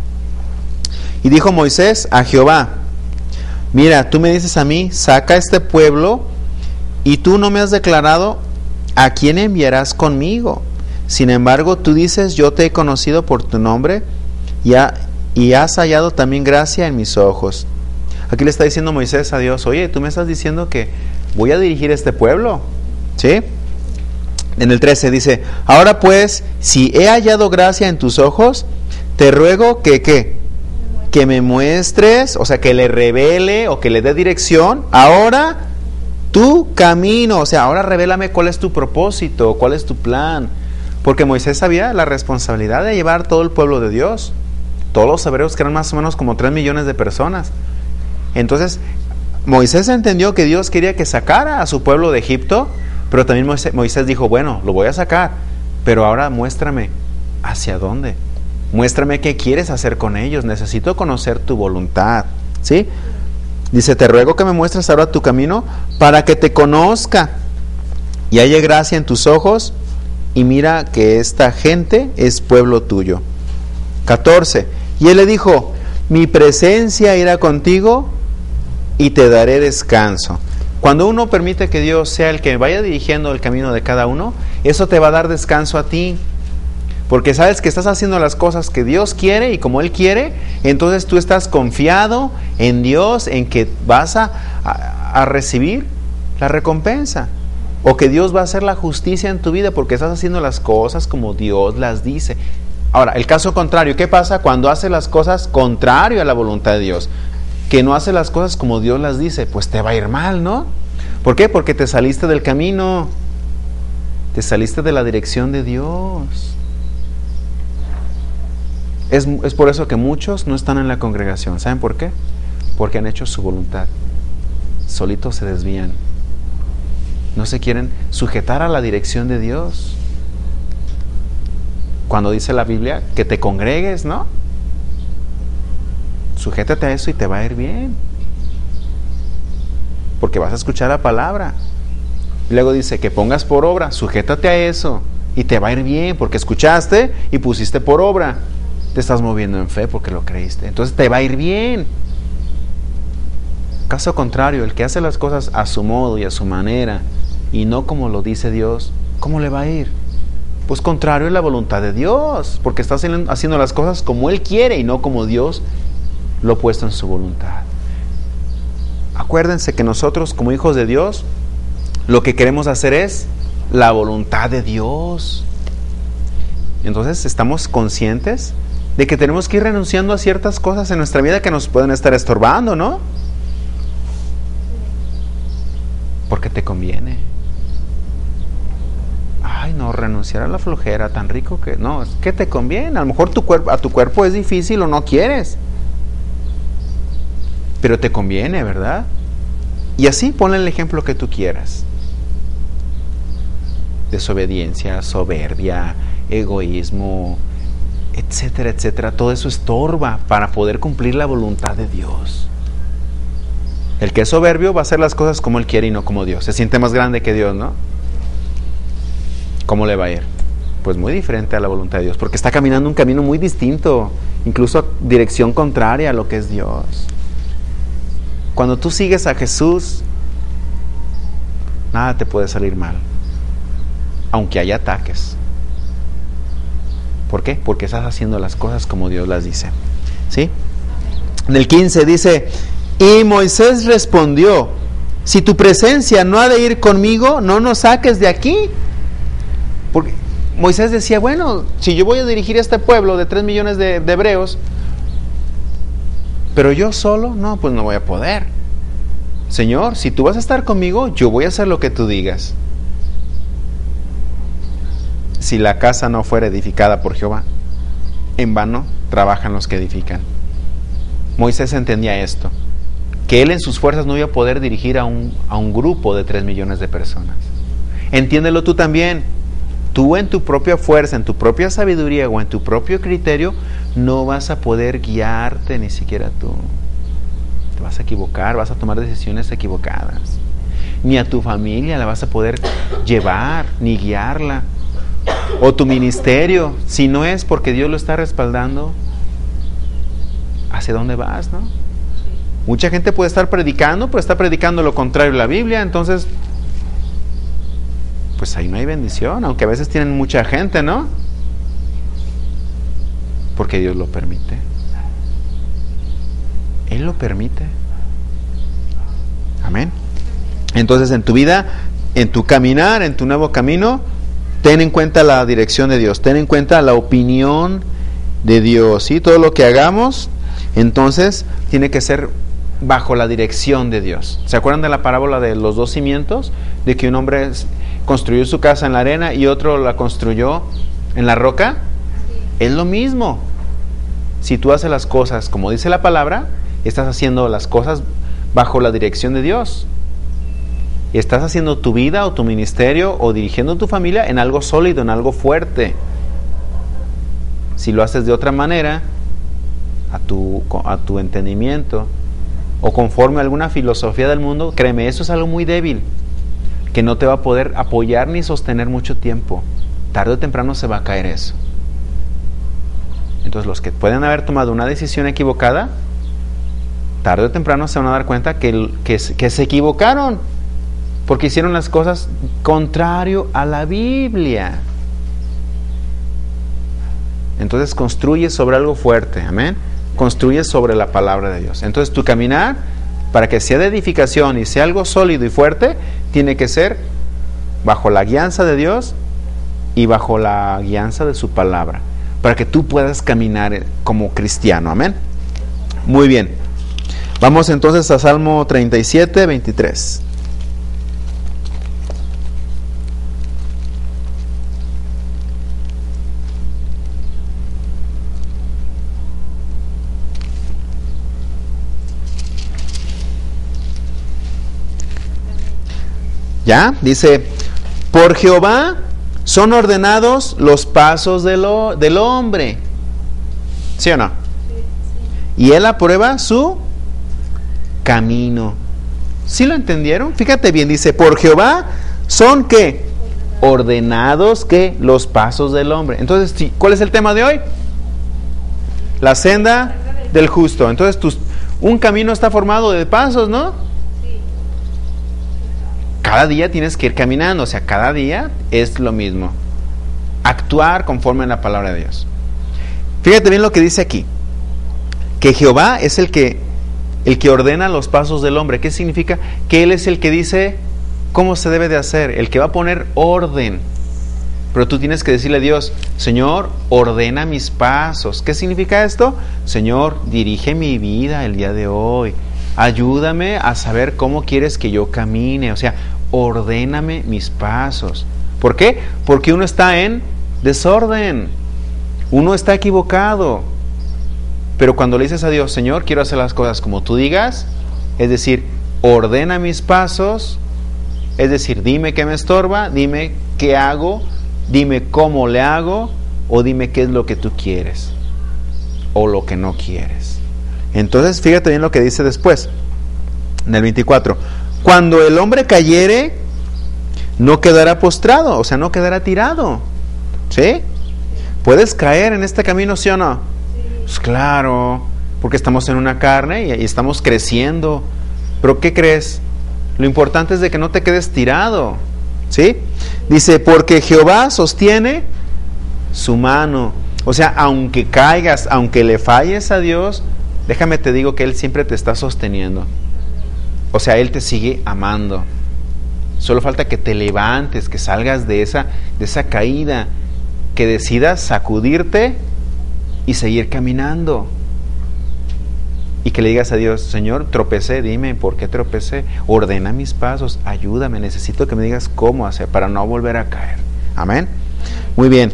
Speaker 1: Y dijo Moisés a Jehová: mira, tú me dices a mí, saca este pueblo, y tú no me has declarado a quién enviarás conmigo. Sin embargo, tú dices, yo te he conocido por tu nombre, y has hallado también gracia en mis ojos. Aquí le está diciendo Moisés a Dios: oye, tú me estás diciendo que voy a dirigir este pueblo, ¿sí? En el 13 dice: ahora pues, si he hallado gracia en tus ojos, te ruego que, ¿qué? Que me muestres, o sea, que le revele o que le dé dirección ahora tu camino. O sea, ahora revélame cuál es tu propósito, cuál es tu plan. Porque Moisés sabía la responsabilidad de llevar todo el pueblo de Dios, todos los hebreos, que eran más o menos como 3 millones de personas. Entonces Moisés entendió que Dios quería que sacara a su pueblo de Egipto, pero también Moisés dijo: bueno, lo voy a sacar, pero ahora muéstrame hacia dónde, muéstrame qué quieres hacer con ellos, necesito conocer tu voluntad, ¿sí? Dice: te ruego que me muestres ahora tu camino para que te conozca y haya gracia en tus ojos, y mira que esta gente es pueblo tuyo. 14. Y él le dijo: mi presencia irá contigo y te daré descanso. Cuando uno permite que Dios sea el que vaya dirigiendo el camino de cada uno, eso te va a dar descanso a ti, porque sabes que estás haciendo las cosas que Dios quiere y como Él quiere. Entonces tú estás confiado en Dios, en que vas a recibir la recompensa, o que Dios va a hacer la justicia en tu vida porque estás haciendo las cosas como Dios las dice. Ahora, el caso contrario, ¿qué pasa cuando haces las cosas contrario a la voluntad de Dios? Que no hace las cosas como Dios las dice, pues te va a ir mal, ¿no? ¿Por qué? Porque te saliste del camino, te saliste de la dirección de Dios. Es por eso que muchos no están en la congregación. ¿Saben por qué? Porque han hecho su voluntad, solitos se desvían, no se quieren sujetar a la dirección de Dios. Cuando dice la Biblia que te congregues, ¿no? Sujétate a eso y te va a ir bien, porque vas a escuchar la palabra. Luego dice que pongas por obra, sujétate a eso y te va a ir bien, porque escuchaste y pusiste por obra. Te estás moviendo en fe porque lo creíste, entonces te va a ir bien. Caso contrario, el que hace las cosas a su modo y a su manera y no como lo dice Dios, ¿cómo le va a ir? Pues contrario a la voluntad de Dios, porque está haciendo las cosas como Él quiere y no como Dios lo ha puesto en su voluntad. Acuérdense que nosotros, como hijos de Dios, lo que queremos hacer es la voluntad de Dios. Entonces estamos conscientes de que tenemos que ir renunciando a ciertas cosas en nuestra vida que nos pueden estar estorbando, ¿no? Porque te conviene. Ay, no, renunciar a la flojera, tan rico que... No, es que te conviene. A lo mejor a tu cuerpo es difícil o no quieres, pero te conviene, ¿verdad? Y así ponle el ejemplo que tú quieras. Desobediencia, soberbia, egoísmo, etcétera, etcétera. Todo eso estorba para poder cumplir la voluntad de Dios. El que es soberbio va a hacer las cosas como él quiere y no como Dios. Se siente más grande que Dios, ¿no? ¿Cómo le va a ir? Pues muy diferente a la voluntad de Dios, porque está caminando un camino muy distinto, incluso dirección contraria a lo que es Dios. Cuando tú sigues a Jesús, nada te puede salir mal, aunque haya ataques. ¿Por qué? Porque estás haciendo las cosas como Dios las dice, ¿sí? En el 15 dice: y Moisés respondió: si tu presencia no ha de ir conmigo, no nos saques de aquí. Porque Moisés decía: bueno, si yo voy a dirigir a este pueblo de 3 millones de hebreos, pero yo solo, no, pues no voy a poder. Señor, si tú vas a estar conmigo, yo voy a hacer lo que tú digas. Si la casa no fuera edificada por Jehová, en vano trabajan los que edifican. Moisés entendía esto, que él en sus fuerzas no iba a poder dirigir a un grupo de 3 millones de personas. Entiéndelo tú también. Tú en tu propia fuerza, en tu propia sabiduría o en tu propio criterio, no vas a poder guiarte ni siquiera tú. Te vas a equivocar, vas a tomar decisiones equivocadas. ni a tu familia la vas a poder llevar, ni guiarla. O tu ministerio, si no es porque Dios lo está respaldando, ¿hacia dónde vas, no? Mucha gente puede estar predicando, pero está predicando lo contrario a la Biblia, entonces, pues ahí no hay bendición, aunque a veces tienen mucha gente, ¿no? Porque Dios lo permite. Él lo permite. Amén. Entonces, en tu vida, en tu caminar, en tu nuevo camino, ten en cuenta la dirección de Dios, ten en cuenta la opinión de Dios, ¿sí? Todo lo que hagamos, entonces, tiene que ser bajo la dirección de Dios. ¿Se acuerdan de la parábola de los dos cimientos? De que un hombre construyó su casa en la arena y otro la construyó en la roca. Es lo mismo. Si tú haces las cosas como dice la palabra, estás haciendo las cosas bajo la dirección de Dios. Estás haciendo tu vida o tu ministerio o dirigiendo tu familia en algo sólido, en algo fuerte. Si lo haces de otra manera, a tu entendimiento o conforme a alguna filosofía del mundo, créeme, eso es algo muy débil, que no te va a poder apoyar ni sostener mucho tiempo. Tarde o temprano se va a caer eso. Entonces los que pueden haber tomado una decisión equivocada, tarde o temprano se van a dar cuenta que se equivocaron, porque hicieron las cosas contrario a la Biblia. Entonces construye sobre algo fuerte, amén. Construye sobre la palabra de Dios. Entonces tu caminar, para que sea de edificación y sea algo sólido y fuerte, tiene que ser bajo la guianza de Dios y bajo la guianza de su palabra, para que tú puedas caminar como cristiano, amén. Muy bien, vamos entonces a Salmo 37, 23. ¿Ya? Dice, por Jehová son ordenados los pasos del hombre. ¿Sí o no? Y Él aprueba su camino. ¿Sí lo entendieron? Fíjate bien, dice, por Jehová son, ¿qué? Ordenados, ¿qué? Los pasos del hombre. Entonces, ¿cuál es el tema de hoy? La senda del justo. Entonces, un camino está formado de pasos, ¿no? Cada día tienes que ir caminando, o sea, cada día es lo mismo. Actuar conforme a la palabra de Dios. Fíjate bien lo que dice aquí. Que Jehová es el que ordena los pasos del hombre. ¿Qué significa? Que Él es el que dice cómo se debe de hacer, el que va a poner orden. Pero tú tienes que decirle a Dios, Señor, ordena mis pasos. ¿Qué significa esto? Señor, dirige mi vida el día de hoy. Ayúdame a saber cómo quieres que yo camine. O sea, ordéname mis pasos. ¿Por qué? Porque uno está en desorden. Uno está equivocado. Pero cuando le dices a Dios, Señor, quiero hacer las cosas como tú digas, es decir, ordena mis pasos, es decir, dime qué me estorba, dime qué hago, dime cómo le hago, o dime qué es lo que tú quieres, o lo que no quieres. Entonces, fíjate bien lo que dice después, en el 24. Cuando el hombre cayere, no quedará postrado, o sea, no quedará tirado. ¿Sí? ¿Puedes caer en este camino, sí o no? Pues claro, porque estamos en una carne y estamos creciendo. Pero ¿qué crees? Lo importante es de que no te quedes tirado. ¿Sí? Dice, porque Jehová sostiene su mano. O sea, aunque caigas, aunque le falles a Dios, déjame te digo que Él siempre te está sosteniendo. O sea, Él te sigue amando. Solo falta que te levantes, que salgas de esa caída, que decidas sacudirte y seguir caminando. Y que le digas a Dios, Señor, tropecé, dime por qué tropecé, ordena mis pasos, ayúdame, necesito que me digas cómo hacer para no volver a caer. Amén. Muy bien.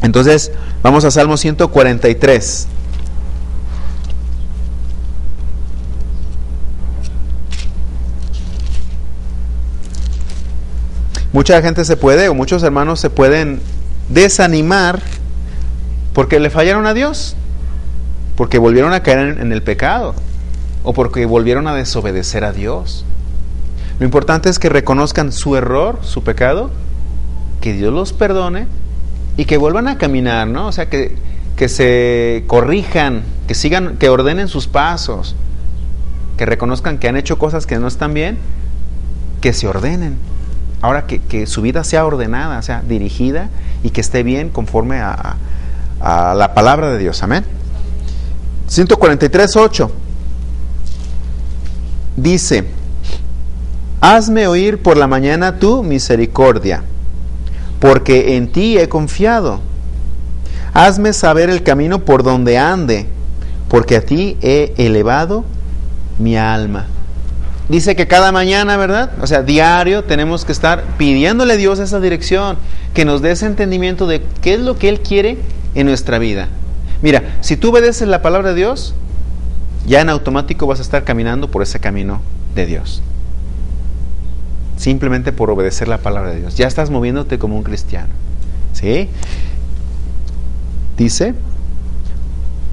Speaker 1: Entonces, vamos a Salmo 143. Mucha gente o muchos hermanos se pueden desanimar porque le fallaron a Dios, porque volvieron a caer en el pecado, o porque volvieron a desobedecer a Dios. Lo importante es que reconozcan su error, su pecado, que Dios los perdone y que vuelvan a caminar, ¿no? O sea, que se corrijan, que sigan, que ordenen sus pasos, que reconozcan que han hecho cosas que no están bien, que se ordenen. Ahora que su vida sea ordenada, sea dirigida y que esté bien conforme a la palabra de Dios. Amén. 143:8 dice: hazme oír por la mañana tu misericordia, porque en ti he confiado. Hazme saber el camino por donde ande, porque a ti he elevado mi alma. Dice que cada mañana, ¿verdad? O sea, diario tenemos que estar pidiéndole a Dios esa dirección, que nos dé ese entendimiento de qué es lo que Él quiere en nuestra vida. Mira, si tú obedeces la palabra de Dios, ya en automático vas a estar caminando por ese camino de Dios. Simplemente por obedecer la palabra de Dios. Ya estás moviéndote como un cristiano. ¿Sí? Dice: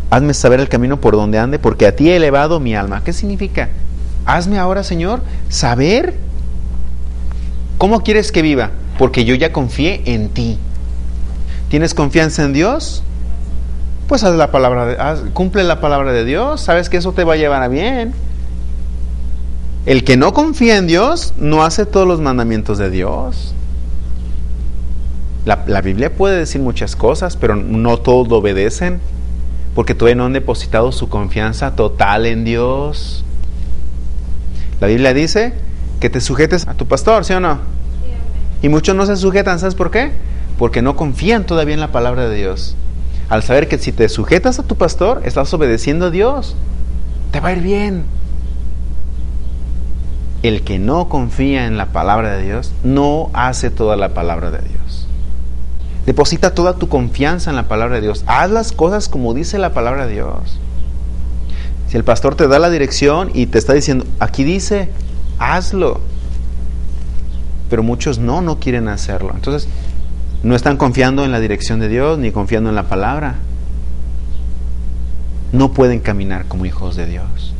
Speaker 1: hazme saber el camino por donde ande, porque a ti he elevado mi alma. ¿Qué significa? Hazme ahora, Señor, saber cómo quieres que viva, porque yo ya confié en ti. ¿Tienes confianza en Dios? Pues haz la palabra, cumple la palabra de Dios. Sabes que eso te va a llevar a bien. El que no confía en Dios no hace todos los mandamientos de Dios. La Biblia puede decir muchas cosas, pero no todos lo obedecen, porque todavía no han depositado su confianza total en Dios. La Biblia dice que te sujetes a tu pastor, ¿sí o no? Sí, y muchos no se sujetan, ¿sabes por qué? Porque no confían todavía en la palabra de Dios. Al saber que si te sujetas a tu pastor, estás obedeciendo a Dios, te va a ir bien. El que no confía en la palabra de Dios no hace toda la palabra de Dios. Deposita toda tu confianza en la palabra de Dios. Haz las cosas como dice la palabra de Dios. Si el pastor te da la dirección y te está diciendo, aquí dice, hazlo. Pero muchos no quieren hacerlo. Entonces, no están confiando en la dirección de Dios ni confiando en la palabra. No pueden caminar como hijos de Dios,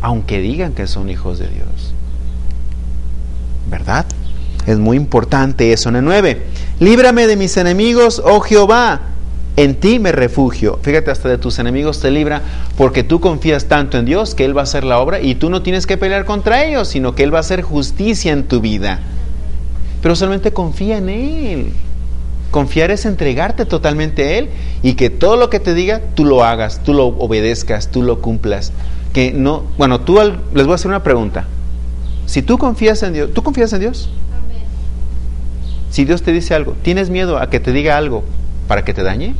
Speaker 1: aunque digan que son hijos de Dios. ¿Verdad? Es muy importante eso. En el 9, líbrame de mis enemigos, oh Jehová, en ti me refugio. Fíjate, hasta de tus enemigos te libra, porque tú confías tanto en Dios que Él va a hacer la obra y tú no tienes que pelear contra ellos, sino que Él va a hacer justicia en tu vida. Pero solamente confía en Él. Confiar es entregarte totalmente a Él y que todo lo que te diga, tú lo hagas, tú lo obedezcas, tú lo cumplas. Que no, bueno, les voy a hacer una pregunta. Si tú confías en Dios, ¿tú confías en Dios? Amén. Si Dios te dice algo, ¿tienes miedo a que te diga algo para que te dañe?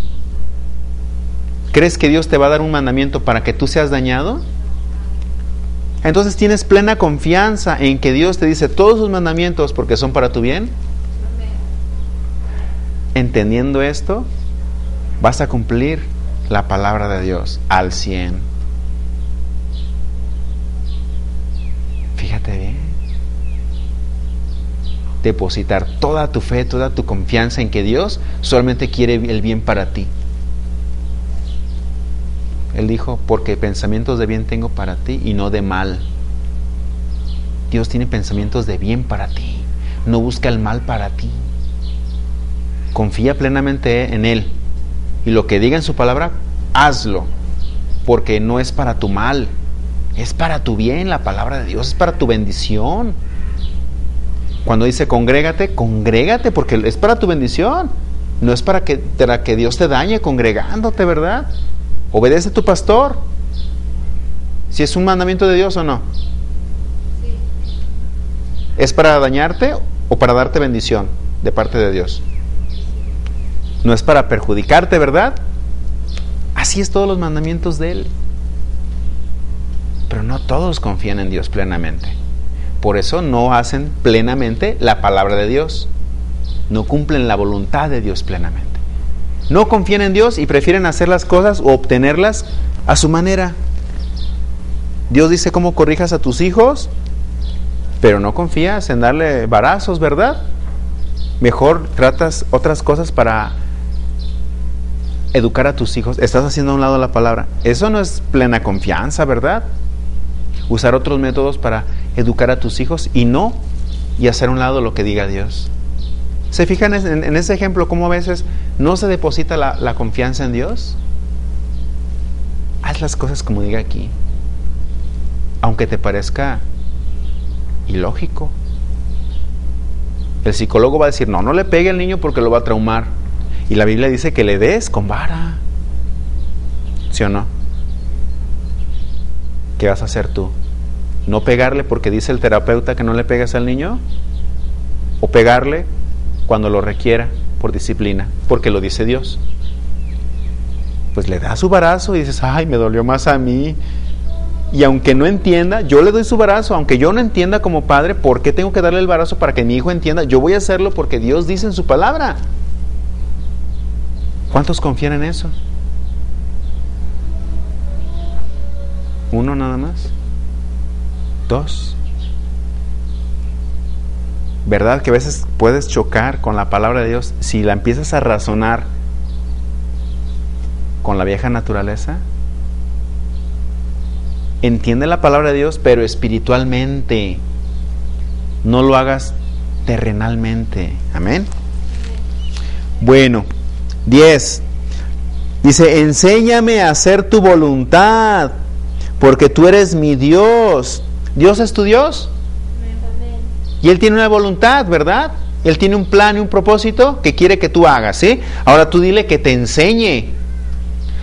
Speaker 1: ¿Crees que Dios te va a dar un mandamiento para que tú seas dañado? Entonces tienes plena confianza en que Dios te dice todos sus mandamientos porque son para tu bien. Amén. Entendiendo esto, vas a cumplir la palabra de Dios al 100. Fíjate bien. Depositar toda tu fe, toda tu confianza en que Dios solamente quiere el bien para ti. Él dijo, porque pensamientos de bien tengo para ti y no de mal. Dios tiene pensamientos de bien para ti. No busca el mal para ti. Confía plenamente en Él. Y lo que diga en su palabra, hazlo. Porque no es para tu mal. Es para tu bien, la palabra de Dios es para tu bendición. Cuando dice congrégate porque es para tu bendición. No es para que Dios te dañe congregándote, ¿verdad? Obedece a tu pastor. Si es un mandamiento de Dios o no. Sí. ¿Es para dañarte o para darte bendición de parte de Dios? No es para perjudicarte, ¿verdad? Así es todos los mandamientos de Él. Pero no todos confían en Dios plenamente. Por eso no hacen plenamente la palabra de Dios. No cumplen la voluntad de Dios plenamente. No confían en Dios y prefieren hacer las cosas o obtenerlas a su manera. Dios dice cómo corrijas a tus hijos, pero no confías en darle varazos, ¿verdad? Mejor tratas otras cosas para educar a tus hijos. Estás haciendo a un lado la palabra. Eso no es plena confianza, ¿verdad? Usar otros métodos para educar a tus hijos y hacer a un lado lo que diga Dios. ¿Se fijan en ese ejemplo cómo a veces no se deposita la confianza en Dios? Haz las cosas como diga aquí, aunque te parezca ilógico. El psicólogo va a decir, no le pegue al niño porque lo va a traumar. Y la Biblia dice que le des con vara. ¿Sí o no? ¿Qué vas a hacer tú? ¿No pegarle porque dice el terapeuta que no le pegues al niño? ¿O pegarle cuando lo requiera por disciplina, porque lo dice Dios? Pues le das su varazo y dices, ay, me dolió más a mí. Y aunque no entienda, yo le doy su varazo, aunque yo no entienda como padre, ¿por qué tengo que darle el varazo para que mi hijo entienda? Yo voy a hacerlo porque Dios dice en su palabra. ¿Cuántos confían en eso? ¿Uno nada más? ¿Dos? ¿Verdad que a veces puedes chocar con la palabra de Dios si la empiezas a razonar con la vieja naturaleza? Entiende la palabra de Dios, pero espiritualmente. No lo hagas terrenalmente. Amén. Bueno, 10. Dice, enséñame a hacer tu voluntad, porque tú eres mi Dios. ¿Dios es tu Dios? Y Él tiene una voluntad, ¿verdad? Él tiene un plan y un propósito que quiere que tú hagas, ¿sí? Ahora tú dile que te enseñe.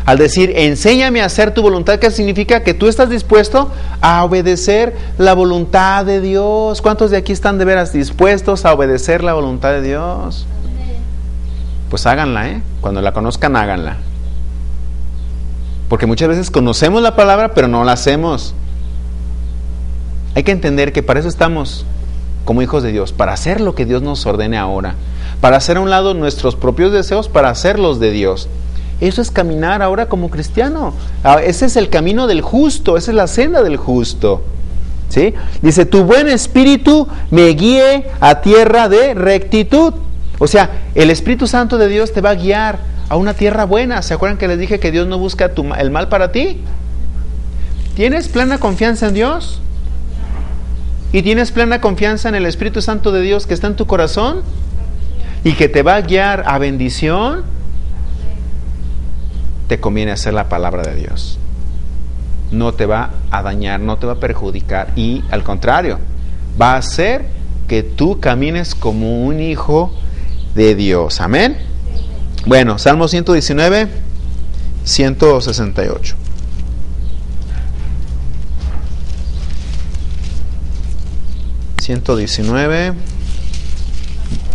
Speaker 1: Al decir, enséñame a hacer tu voluntad, ¿qué significa? Que tú estás dispuesto a obedecer la voluntad de Dios. ¿Cuántos de aquí están de veras dispuestos a obedecer la voluntad de Dios? Pues háganla, cuando la conozcan, háganla. Porque muchas veces conocemos la palabra, pero no la hacemos. Hay que entender que para eso estamos como hijos de Dios, para hacer lo que Dios nos ordene ahora, para hacer a un lado nuestros propios deseos, para hacerlos de Dios. Eso es caminar ahora como cristiano. Ese es el camino del justo, esa es la senda del justo, ¿sí? Dice, tu buen espíritu me guíe a tierra de rectitud. O sea, el Espíritu Santo de Dios te va a guiar a una tierra buena. ¿Se acuerdan que les dije que Dios no busca el mal para ti? ¿Tienes plena confianza en Dios? ¿Y tienes plena confianza en el Espíritu Santo de Dios que está en tu corazón? ¿Y que te va a guiar a bendición? Te conviene hacer la palabra de Dios. No te va a dañar, no te va a perjudicar, y al contrario, va a hacer que tú camines como un hijo de Dios. Amén. Bueno, Salmo 119, 168.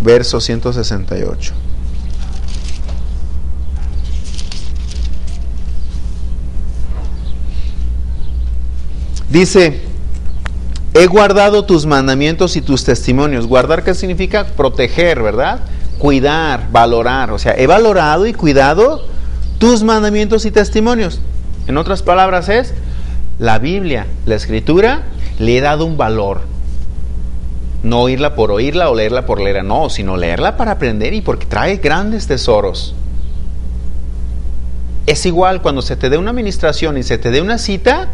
Speaker 1: Verso 168. Dice, he guardado tus mandamientos y tus testimonios. Guardar, ¿qué significa? Proteger, ¿verdad? Cuidar, valorar. O sea, he valorado y cuidado tus mandamientos y testimonios. En otras palabras es, la Biblia, la Escritura, le he dado un valor. No oírla por oírla o leerla por leerla, no, sino leerla para aprender y porque trae grandes tesoros. Es igual cuando se te dé una administración y se te dé una cita,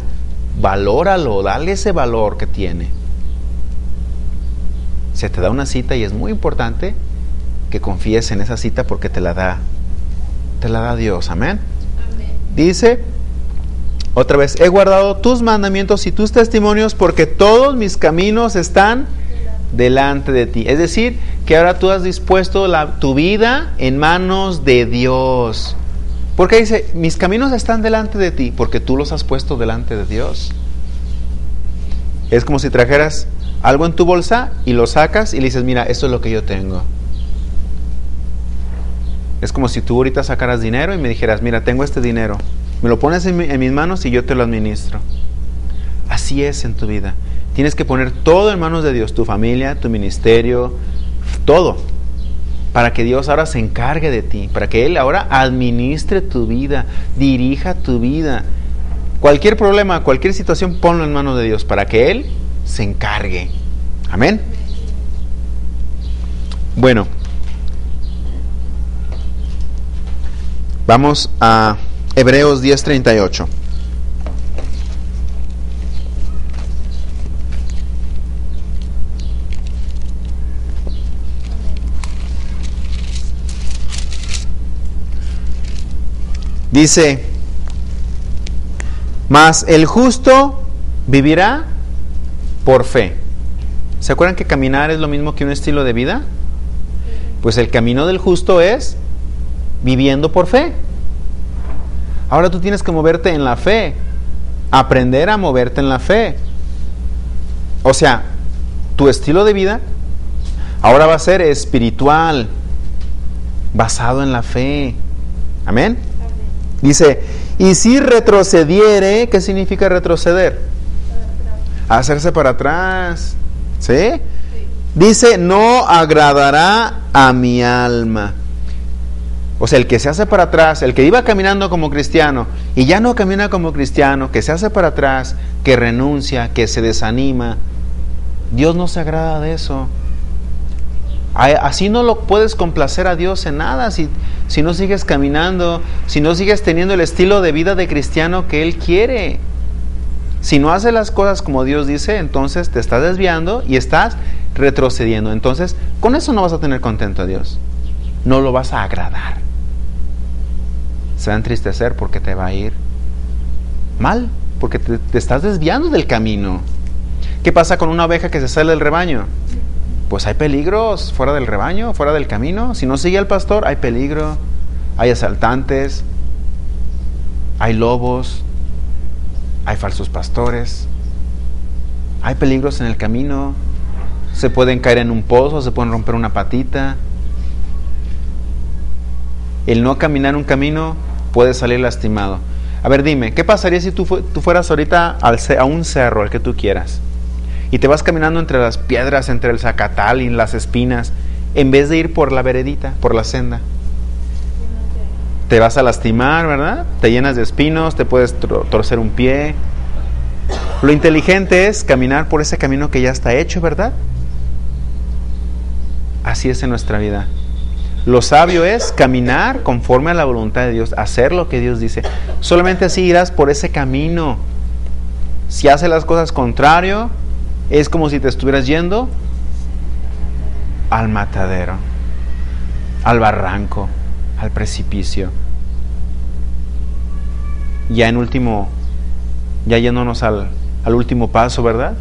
Speaker 1: valóralo, dale ese valor que tiene. Se te da una cita y es muy importante que confíes en esa cita porque te la da Dios. Amén. Amén. Dice otra vez, he guardado tus mandamientos y tus testimonios porque todos mis caminos están delante de ti. Es decir, que ahora tú has dispuesto tu vida en manos de Dios. ¿Por qué dice, mis caminos están delante de ti? Porque tú los has puesto delante de Dios. Es como si trajeras algo en tu bolsa y lo sacas y le dices, mira, esto es lo que yo tengo. Es como si tú ahorita sacaras dinero y me dijeras, mira, tengo este dinero. Me lo pones en mis manos y yo te lo administro. Así es en tu vida. Tienes que poner todo en manos de Dios, tu familia, tu ministerio, todo. Para que Dios ahora se encargue de ti, para que Él ahora administre tu vida, dirija tu vida. Cualquier problema, cualquier situación, ponlo en manos de Dios, para que Él se encargue. Amén. Bueno, vamos a Hebreos 10:38. Dice, mas el justo vivirá por fe. ¿Se acuerdan que caminar es lo mismo que un estilo de vida? Pues el camino del justo es viviendo por fe. Ahora tú tienes que moverte en la fe, aprender a moverte en la fe. O sea, tu estilo de vida ahora va a ser espiritual, basado en la fe. Amén. Dice, y si retrocediere, ¿qué significa retroceder? Hacerse para atrás. ¿Sí? Dice, no agradará a mi alma. O sea, el que se hace para atrás, el que iba caminando como cristiano y ya no camina como cristiano, que se hace para atrás, que renuncia, que se desanima, Dios no se agrada de eso. Así no lo puedes complacer a Dios en nada si no sigues caminando, si no sigues teniendo el estilo de vida de cristiano que Él quiere. Si no haces las cosas como Dios dice, entonces te estás desviando y estás retrocediendo. Entonces, con eso no vas a tener contento a Dios. No lo vas a agradar. Se va a entristecer porque te va a ir mal, porque te estás desviando del camino. ¿Qué pasa con una oveja que se sale del rebaño? Pues hay peligros fuera del rebaño, fuera del camino. Si no sigue al pastor, hay peligro. Hay asaltantes, hay lobos, hay falsos pastores, hay peligros en el camino. Se pueden caer en un pozo, se pueden romper una patita. El no caminar un camino puede salir lastimado. A ver, dime, ¿qué pasaría si tú fueras ahorita a un cerro, el que tú quieras, y te vas caminando entre las piedras, entre el zacatal y las espinas, en vez de ir por la veredita, por la senda? Te vas a lastimar, ¿verdad? Te llenas de espinos, te puedes torcer un pie. Lo inteligente es caminar por ese camino que ya está hecho, ¿verdad? Así es en nuestra vida. Lo sabio es caminar conforme a la voluntad de Dios, hacer lo que Dios dice. Solamente así irás por ese camino. Si haces las cosas contrario, es como si te estuvieras yendo al matadero, al barranco, al precipicio. Ya yéndonos al último paso, ¿verdad?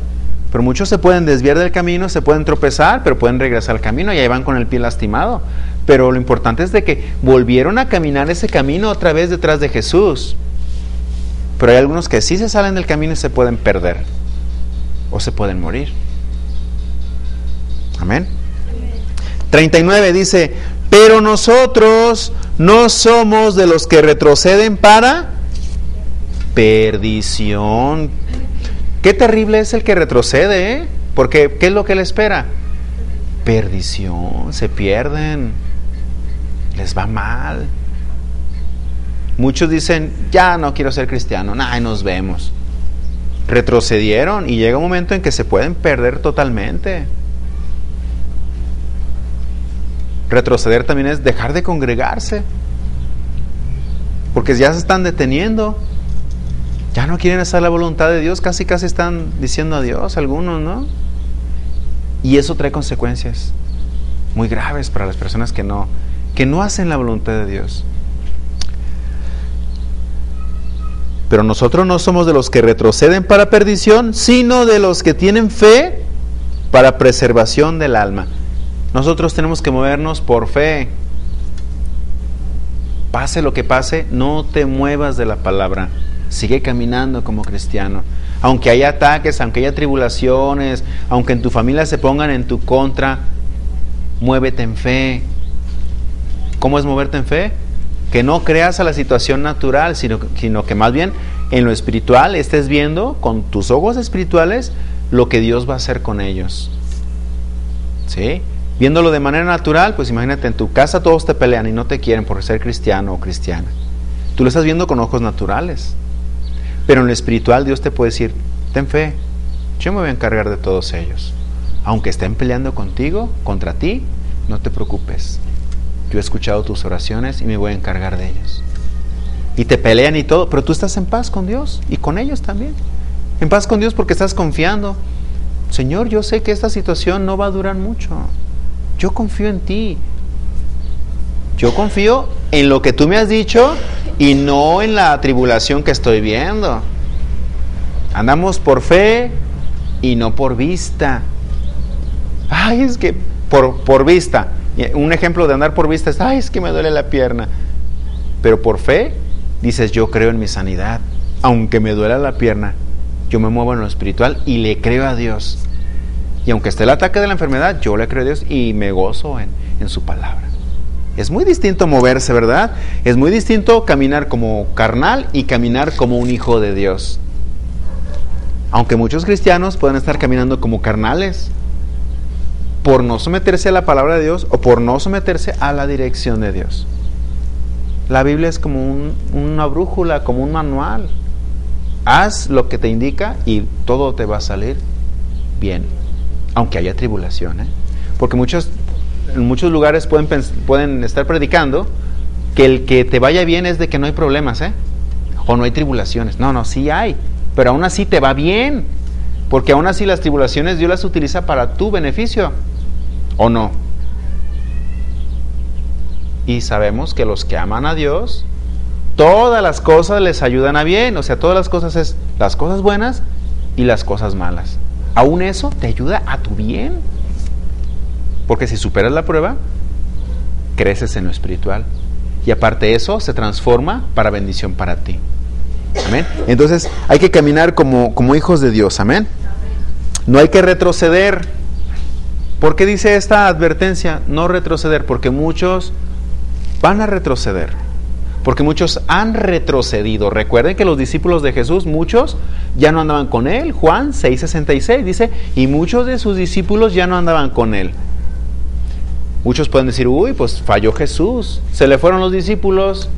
Speaker 1: Pero muchos se pueden desviar del camino, se pueden tropezar, pero pueden regresar al camino y ahí van con el pie lastimado. Pero lo importante es de que volvieron a caminar ese camino otra vez detrás de Jesús. Pero hay algunos que sí se salen del camino y se pueden perder o se pueden morir. Amén. 39 dice, pero nosotros no somos de los que retroceden para perdición. Qué terrible es el que retrocede, ¿eh? Porque ¿qué es lo que le espera? Perdición, se pierden, les va mal. Muchos dicen, ya no quiero ser cristiano, nah, nos vemos. Retrocedieron y llega un momento en que se pueden perder totalmente. Retroceder también es dejar de congregarse, porque ya se están deteniendo. Ya no quieren hacer la voluntad de Dios, casi están diciendo adiós algunos, ¿no? Y eso trae consecuencias muy graves para las personas que no hacen la voluntad de Dios. Pero nosotros no somos de los que retroceden para perdición, sino de los que tienen fe para preservación del alma. Nosotros tenemos que movernos por fe. Pase lo que pase, no te muevas de la palabra. Sigue caminando como cristiano. Aunque haya ataques, aunque haya tribulaciones, aunque en tu familia se pongan en tu contra, muévete en fe. ¿Cómo es moverte en fe? Que no creas a la situación natural, sino que más bien en lo espiritual estés viendo con tus ojos espirituales lo que Dios va a hacer con ellos. ¿Sí? Viéndolo de manera natural, pues imagínate, en tu casa todos te pelean y no te quieren por ser cristiano o cristiana. Tú lo estás viendo con ojos naturales. Pero en lo espiritual Dios te puede decir, ten fe, yo me voy a encargar de todos ellos. Aunque estén peleando contigo, contra ti, no te preocupes. Yo he escuchado tus oraciones y me voy a encargar de ellos. Y te pelean y todo, pero tú estás en paz con Dios y con ellos también. En paz con Dios porque estás confiando. Señor, yo sé que esta situación no va a durar mucho. Yo confío en ti. Yo confío en lo que tú me has dicho y no en la tribulación que estoy viendo. Andamos por fe y no por vista. Ay, es que por vista. Un ejemplo de andar por vista es, ay, es que me duele la pierna. Pero por fe, dices, yo creo en mi sanidad. Aunque me duela la pierna, yo me muevo en lo espiritual y le creo a Dios. Y aunque esté el ataque de la enfermedad, yo le creo a Dios y me gozo en su palabra. Es muy distinto moverse, ¿verdad? Es muy distinto caminar como carnal y caminar como un hijo de Dios. Aunque muchos cristianos pueden estar caminando como carnales por no someterse a la palabra de Dios o por no someterse a la dirección de Dios. La Biblia es como una brújula, como un manual. Haz lo que te indica y todo te va a salir bien, aunque haya tribulación, porque en muchos lugares pueden estar predicando que el que te vaya bien es de que no hay problemas, o no hay tribulaciones. No, sí hay, pero aún así te va bien, porque aún así las tribulaciones Dios las utiliza para tu beneficio, ¿o no? Y sabemos que los que aman a Dios, todas las cosas les ayudan a bien. O sea, todas las cosas es las cosas buenas y las cosas malas. Aún eso te ayuda a tu bien, porque si superas la prueba, creces en lo espiritual, y aparte de eso se transforma para bendición para ti. Amén. Entonces hay que caminar como hijos de Dios. Amén. No hay que retroceder. ¿Por qué dice esta advertencia? No retroceder, porque muchos van a retroceder, porque muchos han retrocedido. Recuerden que los discípulos de Jesús, muchos ya no andaban con Él. Juan 6:66 dice, y muchos de sus discípulos ya no andaban con Él. Muchos pueden decir, uy, pues falló Jesús, se le fueron los discípulos,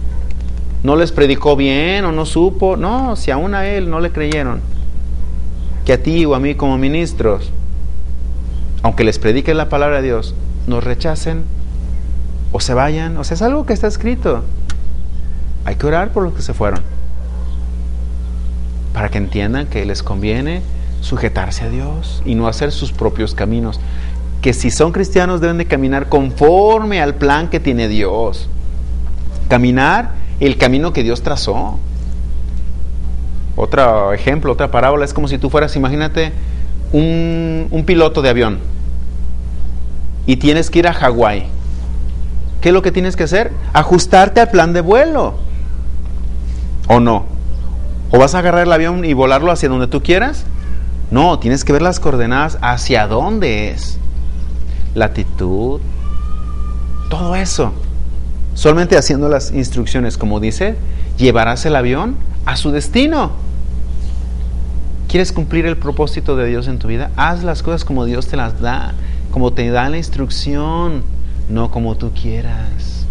Speaker 1: no les predicó bien o no supo. No, si aún a Él no le creyeron, que a ti o a mí como ministros, aunque les predique la palabra de Dios, nos rechacen o se vayan. O sea, es algo que está escrito. Hay que orar por los que se fueron, para que entiendan que les conviene sujetarse a Dios y no hacer sus propios caminos. Que si son cristianos deben de caminar conforme al plan que tiene Dios. Caminar el camino que Dios trazó. Otro ejemplo, otra parábola, es como si tú fueras, imagínate, un piloto de avión y tienes que ir a Hawái. ¿Qué es lo que tienes que hacer? Ajustarte al plan de vuelo. ¿O no? ¿O vas a agarrar el avión y volarlo hacia donde tú quieras? No, tienes que ver las coordenadas, hacia dónde es, latitud, todo eso. Solamente haciendo las instrucciones, como dice, llevarás el avión a su destino. ¿Quieres cumplir el propósito de Dios en tu vida? Haz las cosas como Dios te las da, como te da la instrucción, no como tú quieras.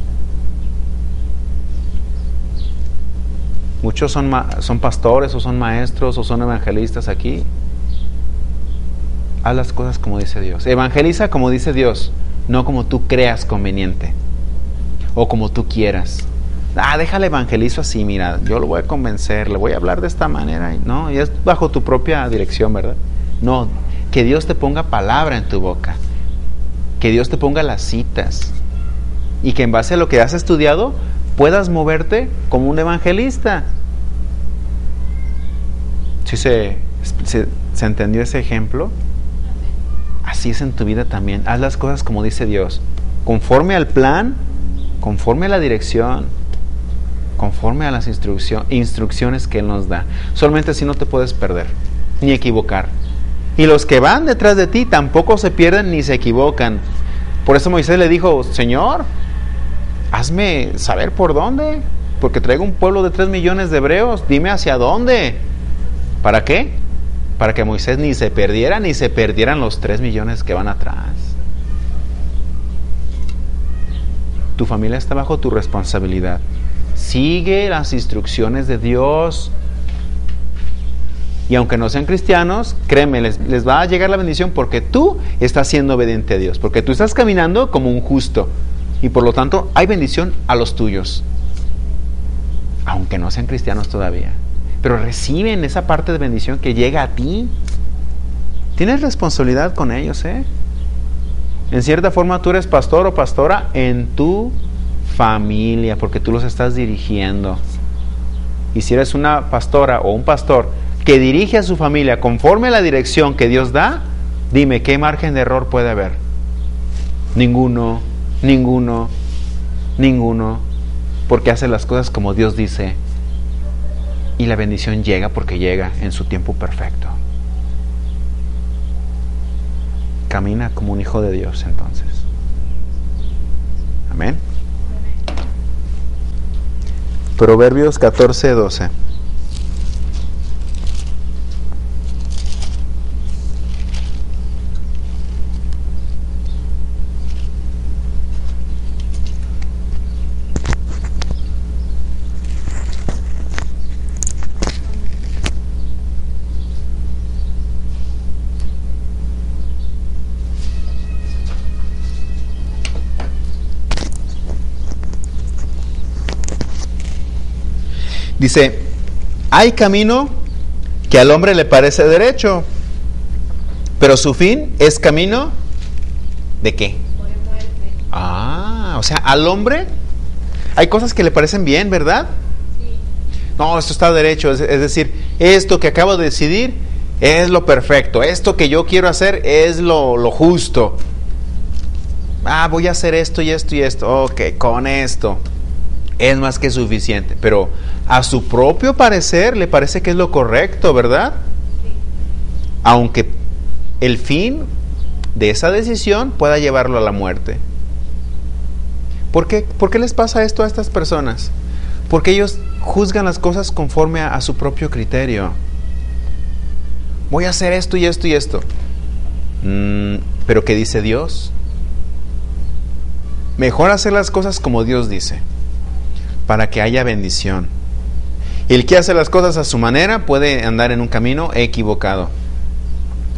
Speaker 1: Muchos son pastores o son maestros o son evangelistas aquí. Haz las cosas como dice Dios. Evangeliza como dice Dios, no como tú creas conveniente o como tú quieras. Déjale evangelizo así, mira, yo lo voy a convencer, le voy a hablar de esta manera. No, y es bajo tu propia dirección, ¿verdad? No, que Dios te ponga palabra en tu boca, que Dios te ponga las citas y que en base a lo que has estudiado puedas moverte como un evangelista. ¿Sí se entendió ese ejemplo? Así es en tu vida también. Haz las cosas como dice Dios, conforme al plan, conforme a la dirección, conforme a las instrucciones que Él nos da. Solamente así no te puedes perder ni equivocar. Y los que van detrás de ti tampoco se pierden ni se equivocan. Por eso Moisés le dijo, Señor, hazme saber por dónde, porque traigo un pueblo de 3 millones de hebreos, dime hacia dónde. ¿Para qué? Para que Moisés ni se perdiera, ni se perdieran los 3 millones que van atrás. Tu familia está bajo tu responsabilidad. Sigue las instrucciones de Dios. Y aunque no sean cristianos, créeme, les va a llegar la bendición porque tú estás siendo obediente a Dios, porque tú estás caminando como un justo. Y por lo tanto, hay bendición a los tuyos, aunque no sean cristianos todavía. Pero reciben esa parte de bendición que llega a ti. Tienes responsabilidad con ellos, En cierta forma tú eres pastor o pastora en tu familia, porque tú los estás dirigiendo. y si eres una pastora o un pastor que dirige a su familia conforme a la dirección que Dios da, dime, ¿qué margen de error puede haber? Ninguno, porque hace las cosas como Dios dice, y la bendición llega porque llega en su tiempo perfecto. Camina como un hijo de Dios entonces. Amén. Proverbios 14:12. Dice, hay camino que al hombre le parece derecho, pero su fin es camino ¿de qué? De muerte. O sea, al hombre hay cosas que le parecen bien, ¿verdad? Sí. No, esto está derecho, es decir, esto que acabo de decidir es lo perfecto, esto que yo quiero hacer es lo justo. Voy a hacer esto y esto y esto, ok, con esto es más que suficiente, pero a su propio parecer le parece que es lo correcto, ¿verdad? Sí. Aunque el fin de esa decisión pueda llevarlo a la muerte. ¿Por qué les pasa esto a estas personas? Porque ellos juzgan las cosas conforme a su propio criterio. Voy a hacer esto y esto y esto. ¿Pero qué dice Dios? Mejor hacer las cosas como Dios dice, para que haya bendición. El que hace las cosas a su manera puede andar en un camino equivocado.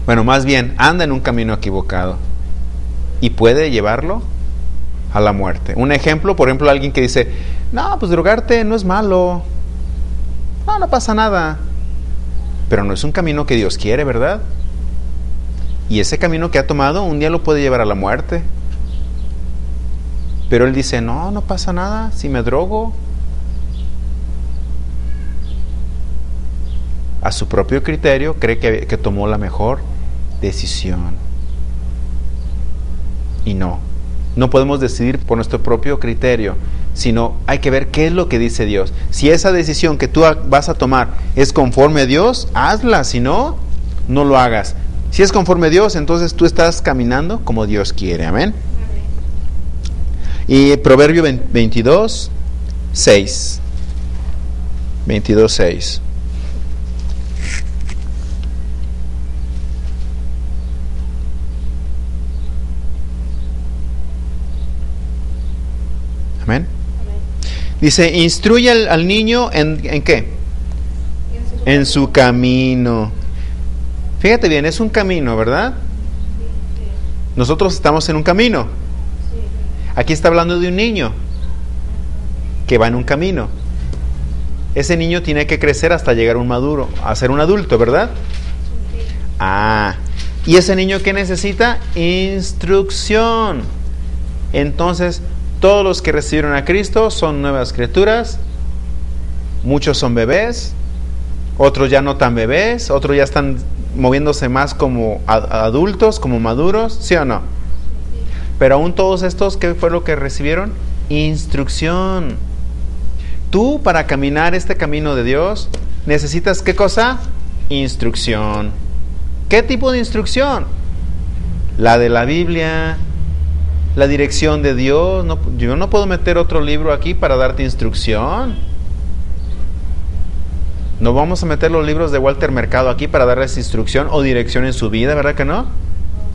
Speaker 1: Bueno, más bien, anda en un camino equivocado y puede llevarlo a la muerte. Un ejemplo, por ejemplo, alguien que dice, no, pues drogarte no es malo, no pasa nada, pero no es un camino que Dios quiere, ¿verdad? Y ese camino que ha tomado un día lo puede llevar a la muerte. Pero él dice, no pasa nada si me drogo. A su propio criterio cree que tomó la mejor decisión. Y no podemos decidir por nuestro propio criterio, sino hay que ver qué es lo que dice Dios. Si esa decisión que tú vas a tomar es conforme a Dios, hazla, si no, no lo hagas. Si es conforme a Dios, entonces tú estás caminando como Dios quiere, amén. Y Proverbio 22:6. 22:6. Amén. Dice, instruye al niño ¿en qué? En su camino. Fíjate bien, es un camino, ¿verdad? Nosotros estamos en un camino. Aquí está hablando de un niño que va en un camino. Ese niño tiene que crecer hasta llegar a ser un adulto, ¿verdad? ¿Y ese niño qué necesita? Instrucción. Entonces, todos los que recibieron a Cristo son nuevas criaturas. Muchos son bebés, otros ya no tan bebés, otros ya están moviéndose más como adultos, como maduros, ¿sí o no? Pero aún todos estos, ¿qué fue lo que recibieron? Instrucción. Tú, para caminar este camino de Dios, necesitas ¿qué cosa? Instrucción. ¿Qué tipo de instrucción? La de la Biblia, la dirección de Dios. Yo no puedo meter otro libro aquí para darte instrucción. No vamos a meter los libros de Walter Mercado aquí para darles instrucción o dirección en su vida, ¿verdad que no?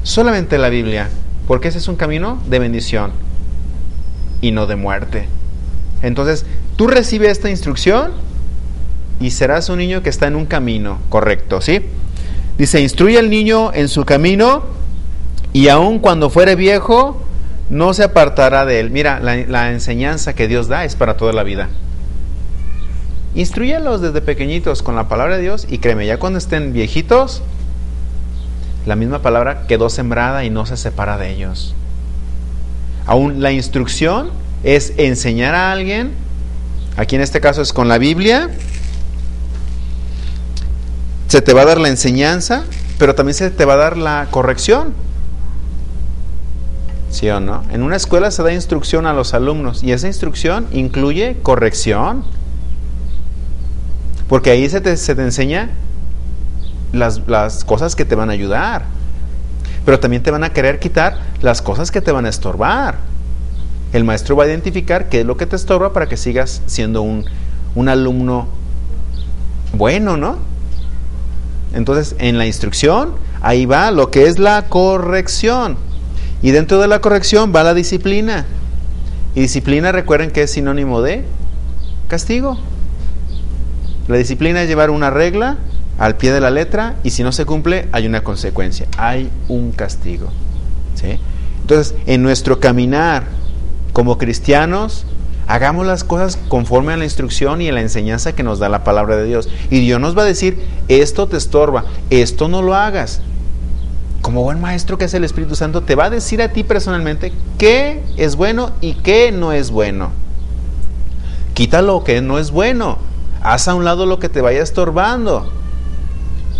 Speaker 1: Solamente la Biblia. Porque ese es un camino de bendición y no de muerte. Entonces, tú recibes esta instrucción y serás un niño que está en un camino correcto, ¿sí? Dice, instruye al niño en su camino y aun cuando fuere viejo, no se apartará de él. Mira, la enseñanza que Dios da es para toda la vida. Instrúyelos desde pequeñitos con la palabra de Dios y créeme, ya cuando estén viejitos, la misma palabra quedó sembrada y no se separa de ellos. Aún la instrucción es enseñar a alguien, aquí en este caso es con la Biblia, Se te va a dar la enseñanza, pero también se te va a dar la corrección. ¿Sí o no? En una escuela se da instrucción a los alumnos y esa instrucción incluye corrección. Porque ahí se te enseña las cosas que te van a ayudar. Pero también te van a querer quitar las cosas que te van a estorbar. El maestro va a identificar qué es lo que te estorba para que sigas siendo un alumno bueno, ¿no? Entonces, en la instrucción, ahí va lo que es la corrección. Y dentro de la corrección va la disciplina. Y disciplina, recuerden que es sinónimo de castigo. La disciplina es llevar una regla al pie de la letra y si no se cumple, hay una consecuencia. Hay un castigo. ¿Sí? Entonces, en nuestro caminar como cristianos, hagamos las cosas conforme a la instrucción y a la enseñanza que nos da la palabra de Dios. Y Dios nos va a decir, esto te estorba, esto no lo hagas. Como buen maestro que es el Espíritu Santo, te va a decir a ti personalmente qué es bueno y qué no es bueno. Quita lo que no es bueno. Haz a un lado lo que te vaya estorbando.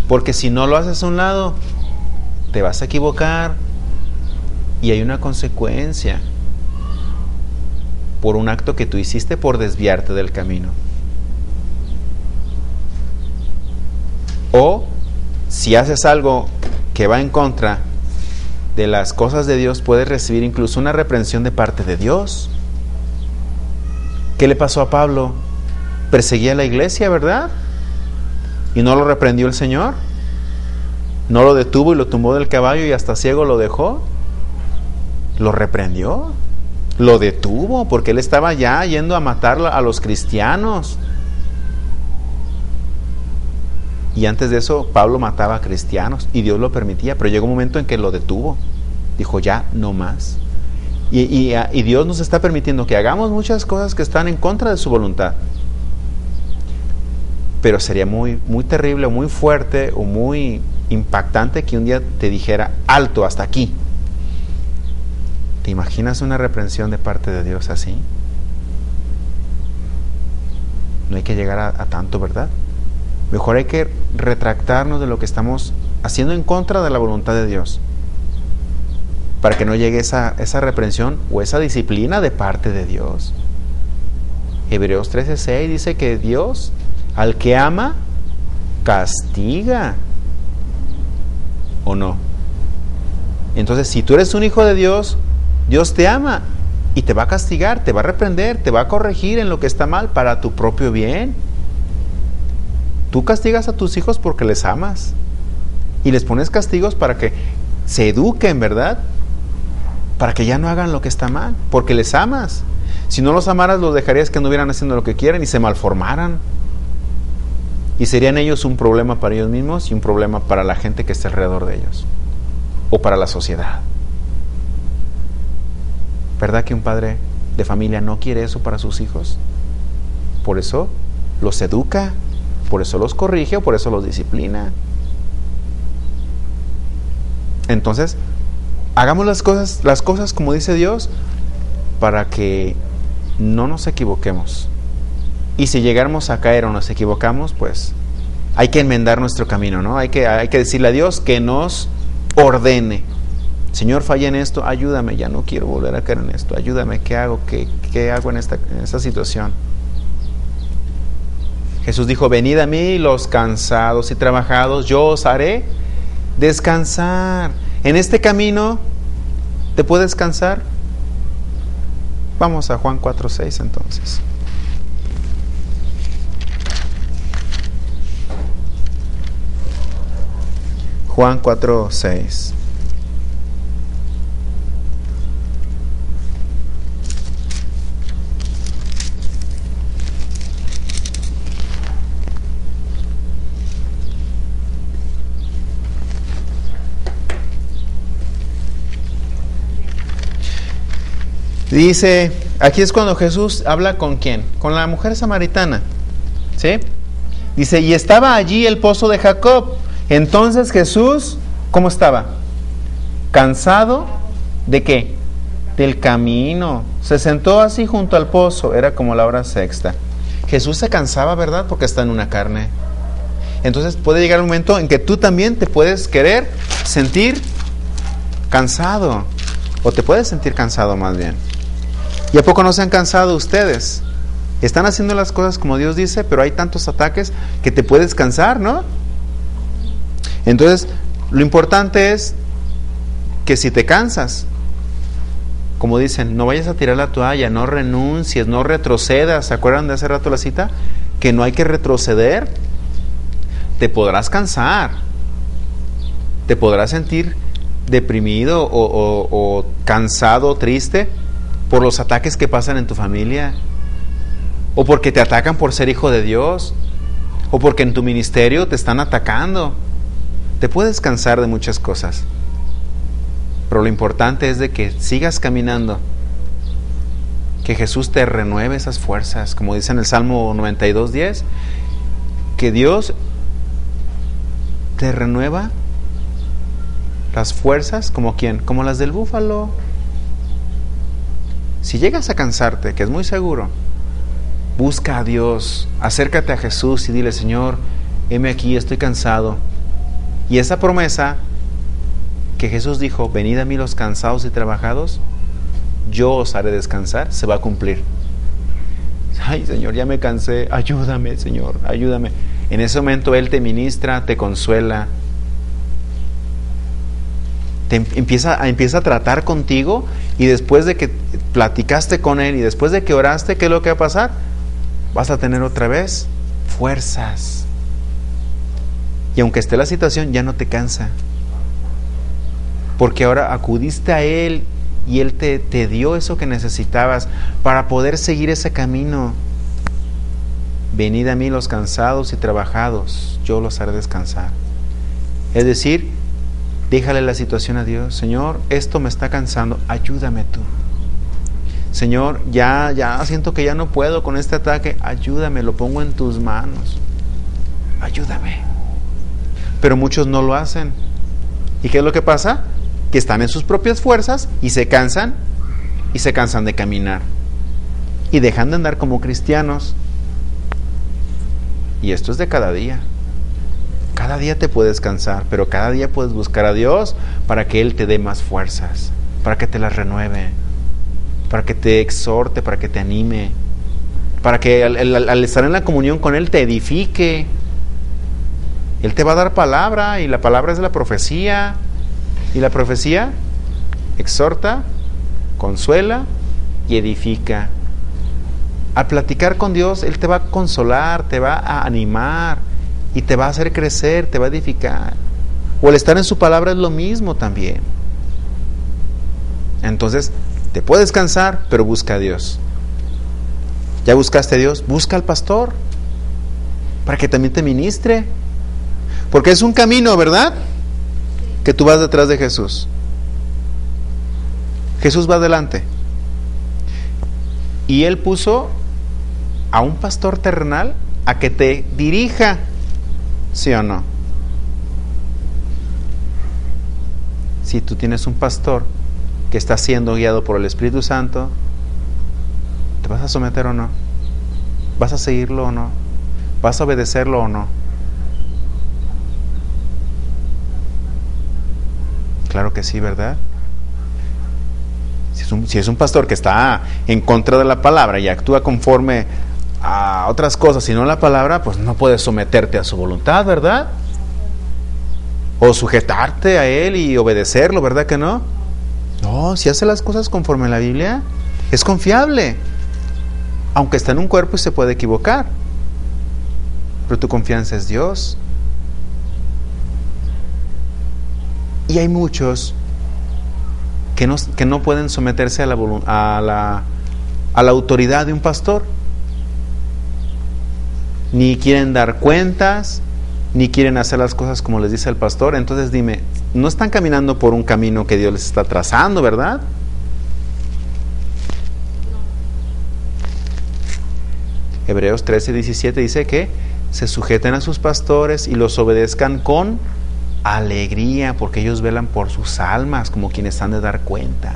Speaker 1: Porque si no lo haces a un lado, te vas a equivocar. Y hay una consecuencia por un acto que tú hiciste por desviarte del camino. O si haces algo que va en contra de las cosas de Dios, puedes recibir incluso una reprensión de parte de Dios. ¿Qué le pasó a Pablo? Perseguía a la iglesia, ¿verdad? ¿Y no lo reprendió el Señor? ¿No lo detuvo y lo tumbó del caballo y hasta ciego lo dejó? ¿Lo reprendió? Lo detuvo porque él estaba ya yendo a matar a los cristianos. Y antes de eso, Pablo mataba a cristianos y Dios lo permitía, pero llegó un momento en que lo detuvo. Dijo, ya, no más. Y Dios nos está permitiendo que hagamos muchas cosas que están en contra de su voluntad. Pero sería muy, muy terrible, o muy fuerte, o muy impactante que un día te dijera, alto, hasta aquí. ¿Te imaginas una reprensión de parte de Dios así? No hay que llegar a tanto, ¿verdad? Mejor hay que retractarnos de lo que estamos haciendo en contra de la voluntad de Dios, para que no llegue esa reprensión o esa disciplina de parte de Dios. Hebreos 13:6 dice que Dios, al que ama, castiga. ¿O no? Entonces, si tú eres un hijo de Dios, Dios te ama y te va a castigar, te va a reprender, te va a corregir en lo que está mal para tu propio bien. Tú castigas a tus hijos porque les amas y les pones castigos para que se eduquen, ¿verdad? Para que ya no hagan lo que está mal, porque les amas. Si no los amaras, los dejarías que anduvieran haciendo lo que quieren y se malformaran. Y serían ellos un problema para ellos mismos y un problema para la gente que está alrededor de ellos o para la sociedad. ¿Verdad que un padre de familia no quiere eso para sus hijos? Por eso los educa, por eso los corrige o por eso los disciplina. Entonces, hagamos las cosas como dice Dios, para que no nos equivoquemos. Y si llegáramos a caer o nos equivocamos, pues hay que enmendar nuestro camino, ¿no? Hay que decirle a Dios que nos ordene. Señor, fallé en esto, ayúdame, ya no quiero volver a caer en esto, ayúdame, ¿qué hago? ¿Qué hago en esta situación? Jesús dijo, venid a mí los cansados y trabajados, yo os haré descansar. En este camino, ¿te puedes cansar? Vamos a Juan 4:6 entonces. Juan 4:6. Dice, aquí es cuando Jesús habla con ¿quién? Con la mujer samaritana, ¿sí? Dice, y estaba allí el pozo de Jacob. Entonces Jesús, ¿cómo estaba? ¿Cansado de qué? Del camino. Se sentó así junto al pozo, era como la hora sexta. Jesús se cansaba, ¿verdad? Porque está en una carne. Entonces puede llegar un momento en que tú también te puedes querer sentir cansado, o te puedes sentir cansado más bien. ¿Y a poco no se han cansado ustedes? Están haciendo las cosas como Dios dice, pero hay tantos ataques que te puedes cansar, ¿no? Entonces, lo importante es que si te cansas, como dicen, no vayas a tirar la toalla, no renuncies, no retrocedas. ¿Se acuerdan de hace rato la cita? Que no hay que retroceder. Te podrás cansar, te podrás sentir deprimido o cansado, triste por los ataques que pasan en tu familia, o porque te atacan por ser hijo de Dios, o porque en tu ministerio te están atacando. Te puedes cansar de muchas cosas, pero lo importante es de que sigas caminando, que Jesús te renueve esas fuerzas, como dice en el Salmo 92:10, que Dios te renueva las fuerzas, ¿como quién? Como las del búfalo. Si llegas a cansarte, que es muy seguro, busca a Dios, acércate a Jesús y dile: Señor, heme aquí, estoy cansado. Y esa promesa que Jesús dijo: venid a mí los cansados y trabajados, yo os haré descansar, se va a cumplir. Ay, Señor, ya me cansé, ayúdame, Señor, ayúdame. En ese momento Él te ministra, te consuela, empieza a tratar contigo, y después de que platicaste con Él y después de que oraste, ¿qué es lo que va a pasar? Vas a tener otra vez fuerzas. Y aunque esté la situación, ya no te cansa, porque ahora acudiste a Él y Él te dio eso que necesitabas para poder seguir ese camino. Venid a mí los cansados y trabajados, yo los haré descansar. Es decir, déjale la situación a Dios. Señor, esto me está cansando, ayúdame tú. Señor, ya siento que ya no puedo con este ataque, ayúdame, lo pongo en tus manos, ayúdame. Pero muchos no lo hacen. ¿Y qué es lo que pasa? Que están en sus propias fuerzas y se cansan de caminar y dejan de andar como cristianos. Y esto es de cada día. Cada día te puedes cansar, pero cada día puedes buscar a Dios para que Él te dé más fuerzas, para que te las renueve, para que te exhorte, para que te anime, para que al estar en la comunión con Él te edifique. Él te va a dar palabra, y la palabra es la profecía, y la profecía exhorta, consuela y edifica. Al platicar con Dios, Él te va a consolar, te va a animar y te va a hacer crecer, te va a edificar. O el estar en su palabra es lo mismo también. Entonces, te puedes cansar, pero busca a Dios. ¿Ya buscaste a Dios? Busca al pastor para que también te ministre. Porque es un camino, ¿verdad? Que tú vas detrás de Jesús. Jesús va adelante. Y Él puso a un pastor terrenal a que te dirija, ¿sí o no? Si tú tienes un pastor que está siendo guiado por el Espíritu Santo, ¿te vas a someter o no? ¿Vas a seguirlo o no? ¿Vas a obedecerlo o no? Claro que sí, ¿verdad? Si es un pastor que está en contra de la palabra y actúa conforme a otras cosas y no la palabra, pues no puedes someterte a su voluntad, ¿verdad? O sujetarte a él y obedecerlo, ¿verdad que no? No, si hace las cosas conforme a la Biblia, es confiable. Aunque está en un cuerpo y se puede equivocar, pero tu confianza es Dios. Y hay muchos que no pueden someterse a la autoridad de un pastor. Ni quieren dar cuentas, ni quieren hacer las cosas como les dice el pastor. Entonces dime, no están caminando por un camino que Dios les está trazando, ¿verdad? Hebreos 13:17 dice que se sujeten a sus pastores y los obedezcan con alegría, porque ellos velan por sus almas como quienes han de dar cuenta.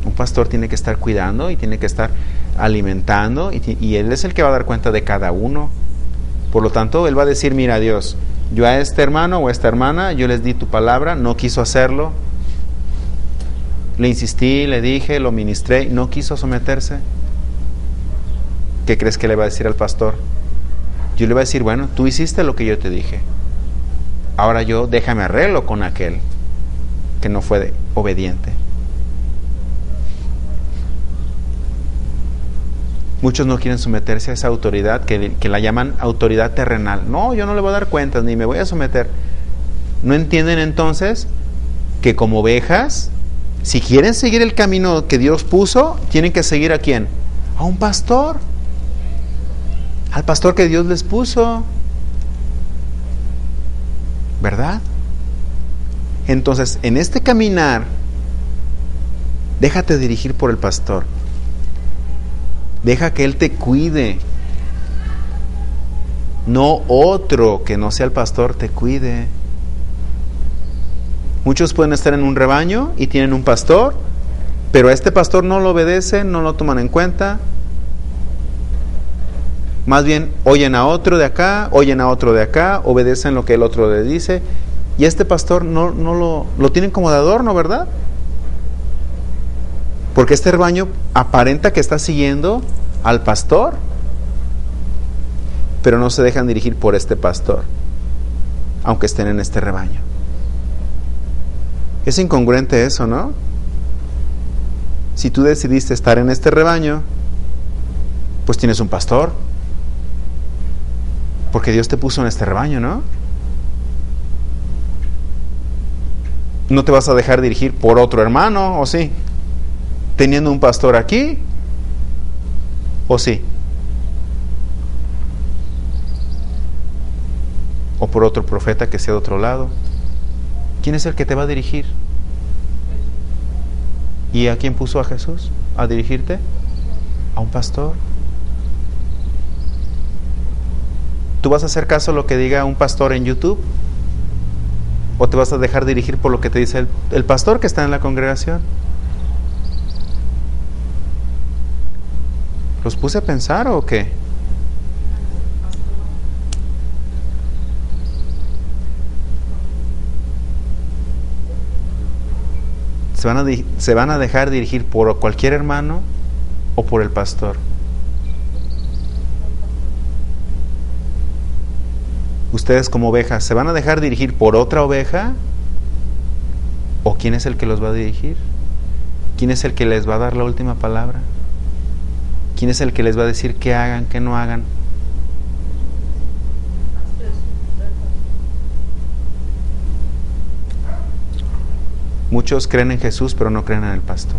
Speaker 1: Un pastor tiene que estar cuidando y tiene que estar alimentando, y Él es el que va a dar cuenta de cada uno. Por lo tanto, Él va a decir, mira Dios, yo a este hermano o a esta hermana, yo les di tu palabra, no quiso hacerlo, le insistí, le dije, lo ministré, no quiso someterse. ¿Qué crees que le va a decir al pastor? Yo le voy a decir, bueno, tú hiciste lo que yo te dije, ahora yo déjame arreglo con aquel que no fue obediente. Muchos no quieren someterse a esa autoridad que la llaman autoridad terrenal. No, yo no le voy a dar cuentas ni me voy a someter. No entienden entonces que como ovejas, si quieren seguir el camino que Dios puso, tienen que seguir ¿a quién? A un pastor. Al pastor que Dios les puso. ¿Verdad? Entonces, en este caminar, déjate dirigir por el pastor. Deja que Él te cuide. No otro que no sea el pastor te cuide. Muchos pueden estar en un rebaño y tienen un pastor, pero a este pastor no lo obedecen, no lo toman en cuenta. Más bien oyen a otro de acá, oyen a otro de acá, obedecen lo que el otro le dice, y este pastor no lo tienen como de adorno, ¿verdad? Porque este rebaño aparenta que está siguiendo al pastor, pero no se dejan dirigir por este pastor, aunque estén en este rebaño. Es incongruente eso, ¿no? Si tú decidiste estar en este rebaño, pues tienes un pastor, porque Dios te puso en este rebaño, ¿no? No te vas a dejar dirigir por otro hermano, ¿o sí? Teniendo un pastor aquí, ¿o sí? O por otro profeta que sea de otro lado. ¿Quién es el que te va a dirigir? ¿Y a quién puso a Jesús a dirigirte? A un pastor. ¿Tú vas a hacer caso a lo que diga un pastor en YouTube? ¿O te vas a dejar dirigir por lo que te dice el pastor que está en la congregación? ¿Los puse a pensar o qué? ¿Se van a dejar dirigir por cualquier hermano o por el pastor? Ustedes como ovejas, ¿se van a dejar dirigir por otra oveja? ¿O quién es el que los va a dirigir? ¿Quién es el que les va a dar la última palabra? ¿Quién es el que les va a decir qué hagan, qué no hagan? Muchos creen en Jesús, pero no creen en el pastor.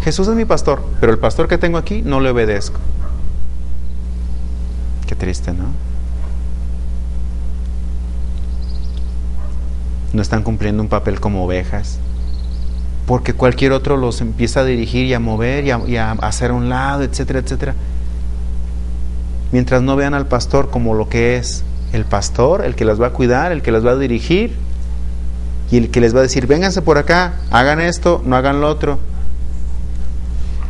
Speaker 1: Jesús es mi pastor, pero el pastor que tengo aquí no le obedezco. Qué triste, ¿no? No están cumpliendo un papel como ovejas, porque cualquier otro los empieza a dirigir y a mover y a hacer a un lado, etcétera, etcétera. Mientras no vean al pastor como lo que es el pastor, el que los va a cuidar, el que los va a dirigir y el que les va a decir, vénganse por acá, hagan esto, no hagan lo otro.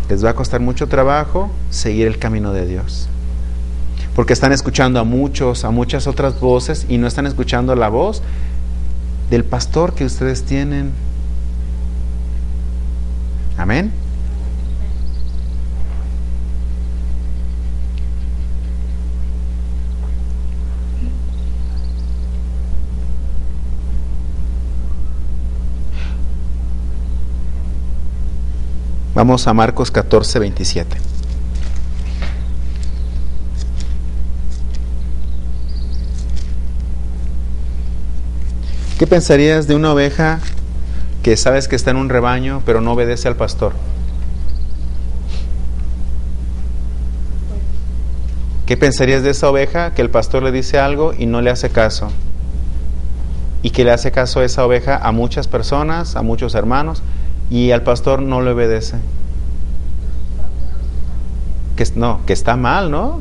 Speaker 1: Les va a costar mucho trabajo seguir el camino de Dios, porque están escuchando a muchas otras voces y no están escuchando la voz del pastor que ustedes tienen. Amén. Vamos a Marcos 14, 27. ¿Qué pensarías de una oveja que sabes que está en un rebaño pero no obedece al pastor? ¿Qué pensarías de esa oveja que el pastor le dice algo y no le hace caso? Y que le hace caso a esa oveja a muchas personas, a muchos hermanos, y al pastor no le obedece. Que está mal, ¿no?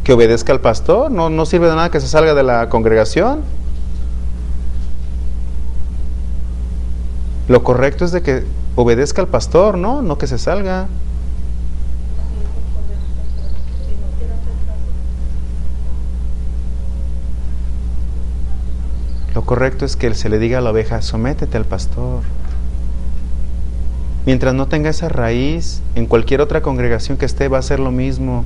Speaker 1: Que obedezca al pastor, no sirve de nada que se salga de la congregación. Lo correcto es de que obedezca al pastor, ¿no? No que se salga. correcto es que se le diga a la oveja, sométete al pastor. Mientras no tenga esa raíz, en cualquier otra congregación que esté va a ser lo mismo.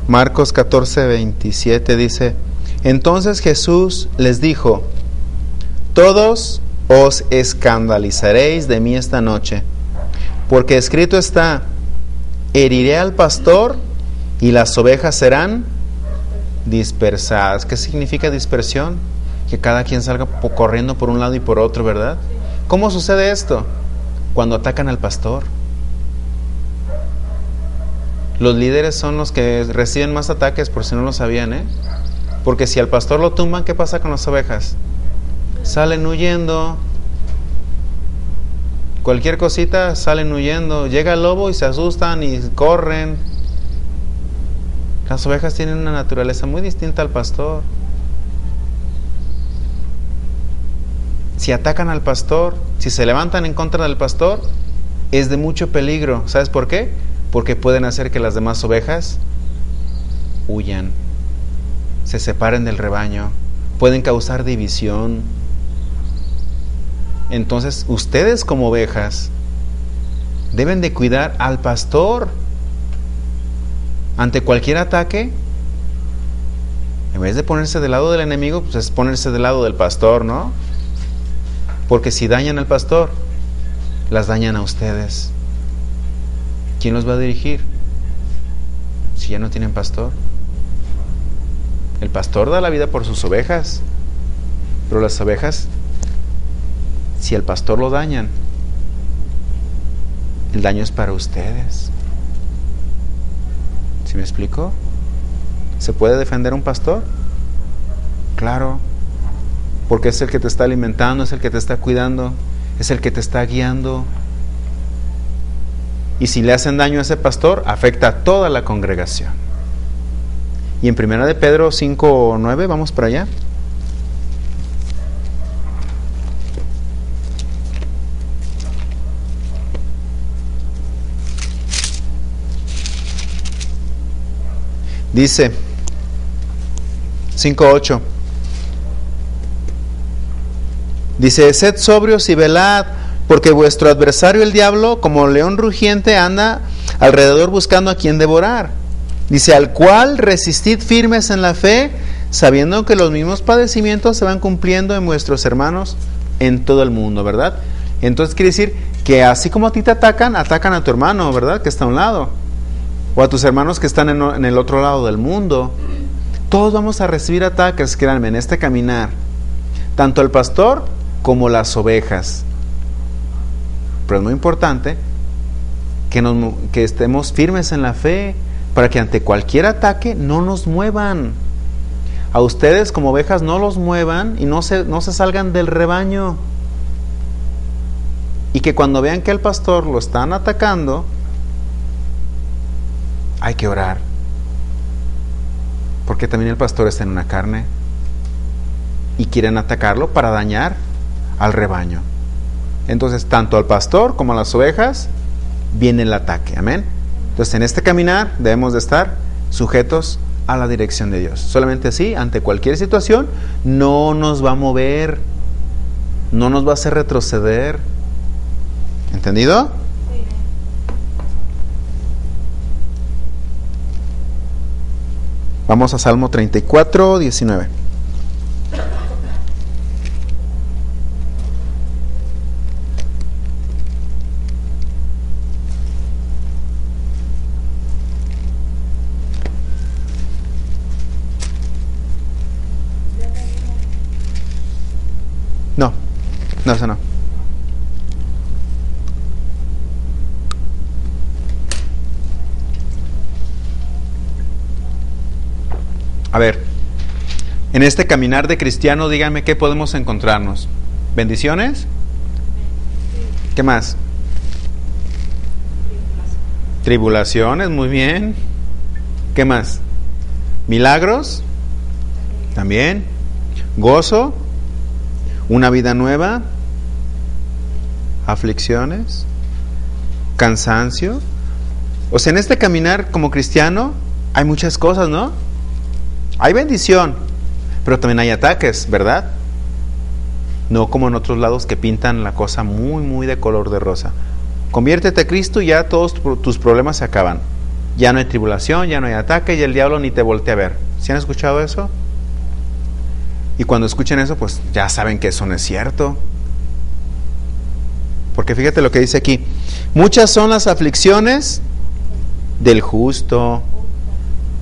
Speaker 1: Marcos 14:27 dice: entonces Jesús les dijo: todos os escandalizaréis de mí esta noche, porque escrito está: heriré al pastor y las ovejas serán dispersadas. ¿Qué significa dispersión? Que cada quien salga corriendo por un lado y por otro, ¿verdad? ¿Cómo sucede esto? Cuando atacan al pastor. Los líderes son los que reciben más ataques, por si no lo sabían, ¿eh? Porque si al pastor lo tumban, ¿qué pasa con las ovejas? Salen huyendo. Cualquier cosita salen huyendo. Llega el lobo y se asustan y corren. Las ovejas tienen una naturaleza muy distinta al pastor. Si atacan al pastor, si se levantan en contra del pastor, es de mucho peligro. ¿Sabes por qué? Porque pueden hacer que las demás ovejas huyan, se separen del rebaño, pueden causar división. Entonces, ustedes como ovejas deben de cuidar al pastor. Ante cualquier ataque, en vez de ponerse del lado del enemigo, pues es ponerse del lado del pastor, ¿no? Porque si dañan al pastor, las dañan a ustedes. ¿Quién los va a dirigir? Si ya no tienen pastor. El pastor da la vida por sus ovejas, pero las ovejas, si el pastor lo dañan, el daño es para ustedes. ¿Sí me explico? ¿Se puede defender un pastor? Claro, porque es el que te está alimentando, es el que te está cuidando, es el que te está guiando. Y si le hacen daño a ese pastor, afecta a toda la congregación. Y en 1 de Pedro 5:9, vamos para allá. Dice 5:8. Dice: sed sobrios y velad, porque vuestro adversario el diablo, como león rugiente, anda alrededor buscando a quien devorar. Dice: al cual resistid firmes en la fe, sabiendo que los mismos padecimientos se van cumpliendo en vuestros hermanos en todo el mundo, ¿verdad? Entonces quiere decir que así como a ti te atacan, atacan a tu hermano, ¿verdad? Que está a un lado. O a tus hermanos que están en el otro lado del mundo. Todos vamos a recibir ataques, créanme, en este caminar. Tanto el pastor como las ovejas. Pero es muy importante que estemos firmes en la fe, para que ante cualquier ataque no nos muevan. A ustedes como ovejas no los muevan y no se salgan del rebaño. Y que cuando vean que el pastor lo están atacando, hay que orar. Porque también el pastor está en una carne y quieren atacarlo para dañar al rebaño. Entonces, tanto al pastor como a las ovejas viene el ataque. Amén. Entonces, en este caminar debemos de estar sujetos a la dirección de Dios. Solamente así, ante cualquier situación, no nos va a mover, no nos va a hacer retroceder. ¿Entendido? Sí. Vamos a Salmo 34:19. No, eso no. A ver, en este caminar de cristiano, díganme qué podemos encontrarnos. ¿Bendiciones? ¿Qué más? Tribulaciones, muy bien. ¿Qué más? ¿Milagros? También. gozo, una vida nueva, aflicciones, cansancio. O sea, en este caminar como cristiano hay muchas cosas, ¿no? Hay bendición, pero también hay ataques, ¿verdad? No como en otros lados que pintan la cosa muy, muy de color de rosa. Conviértete a Cristo y ya todos tus problemas se acaban. Ya no hay tribulación, ya no hay ataque y el diablo ni te voltea a ver. ¿Sí han escuchado eso? Y cuando escuchen eso, pues ya saben que eso no es cierto. Porque fíjate lo que dice aquí. Muchas son las aflicciones del justo.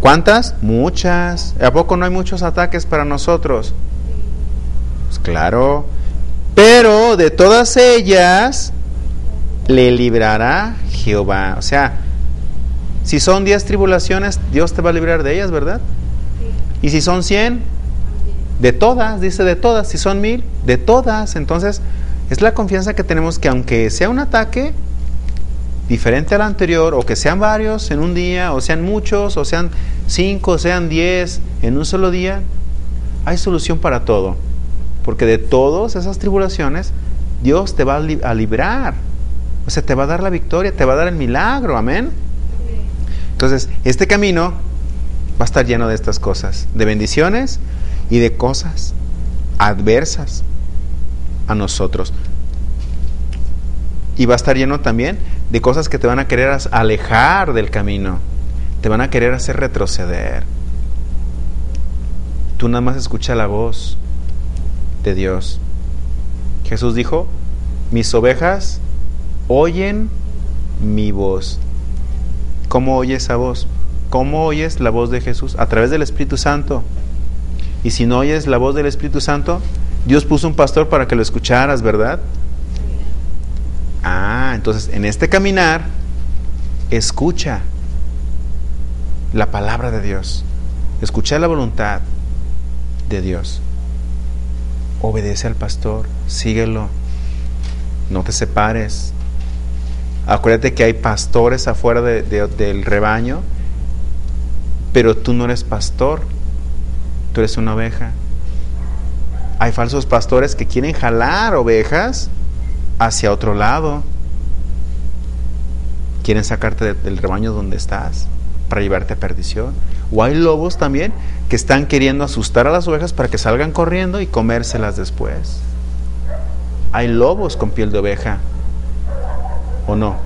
Speaker 1: ¿Cuántas? Muchas. ¿A poco no hay muchos ataques para nosotros? Pues claro. Pero de todas ellas le librará Jehová. O sea, si son 10 tribulaciones, Dios te va a librar de ellas, ¿verdad? Y si son 100, de todas, dice de todas. Si son 1000, de todas. Entonces, es la confianza que tenemos que aunque sea un ataque diferente al anterior, o que sean varios en un día, o sean muchos, o sean 5, o sean 10 en un solo día, hay solución para todo. Porque de todas esas tribulaciones, Dios te va a librar. O sea, te va a dar la victoria, te va a dar el milagro, amén. Entonces, este camino va a estar lleno de estas cosas, de bendiciones y de cosas adversas a nosotros. Y va a estar lleno también de cosas que te van a querer alejar del camino, te van a querer hacer retroceder. Tú nada más escucha la voz de Dios. Jesús dijo: mis ovejas oyen mi voz. ¿Cómo oyes esa voz? ¿Cómo oyes la voz de Jesús? A través del Espíritu Santo. Y si no oyes la voz del Espíritu Santo, Dios puso un pastor para que lo escucharas, ¿verdad? Entonces en este caminar, escucha la palabra de Dios. Escucha la voluntad de Dios. Obedece al pastor, síguelo. No te separes. Acuérdate que hay pastores afuera del rebaño, pero tú no eres pastor, tú eres una oveja. Hay falsos pastores que quieren jalar ovejas hacia otro lado. Quieren sacarte del rebaño donde estás para llevarte a perdición. O hay lobos también que están queriendo asustar a las ovejas para que salgan corriendo y comérselas después. Hay lobos con piel de oveja, ¿o no?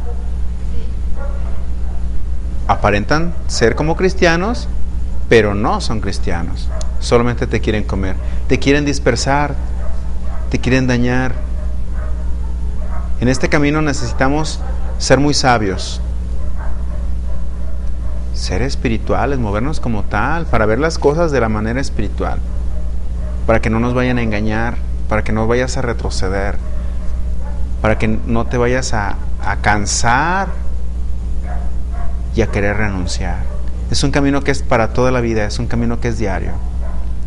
Speaker 1: Aparentan ser como cristianos, pero no son cristianos. Solamente te quieren comer, te quieren dispersar, te quieren dañar. En este camino necesitamos ser muy sabios, ser espirituales, movernos como tal, para ver las cosas de la manera espiritual, para que no nos vayan a engañar, para que no vayas a retroceder, para que no te vayas a cansar y a querer renunciar. Es un camino que es para toda la vida, es un camino que es diario.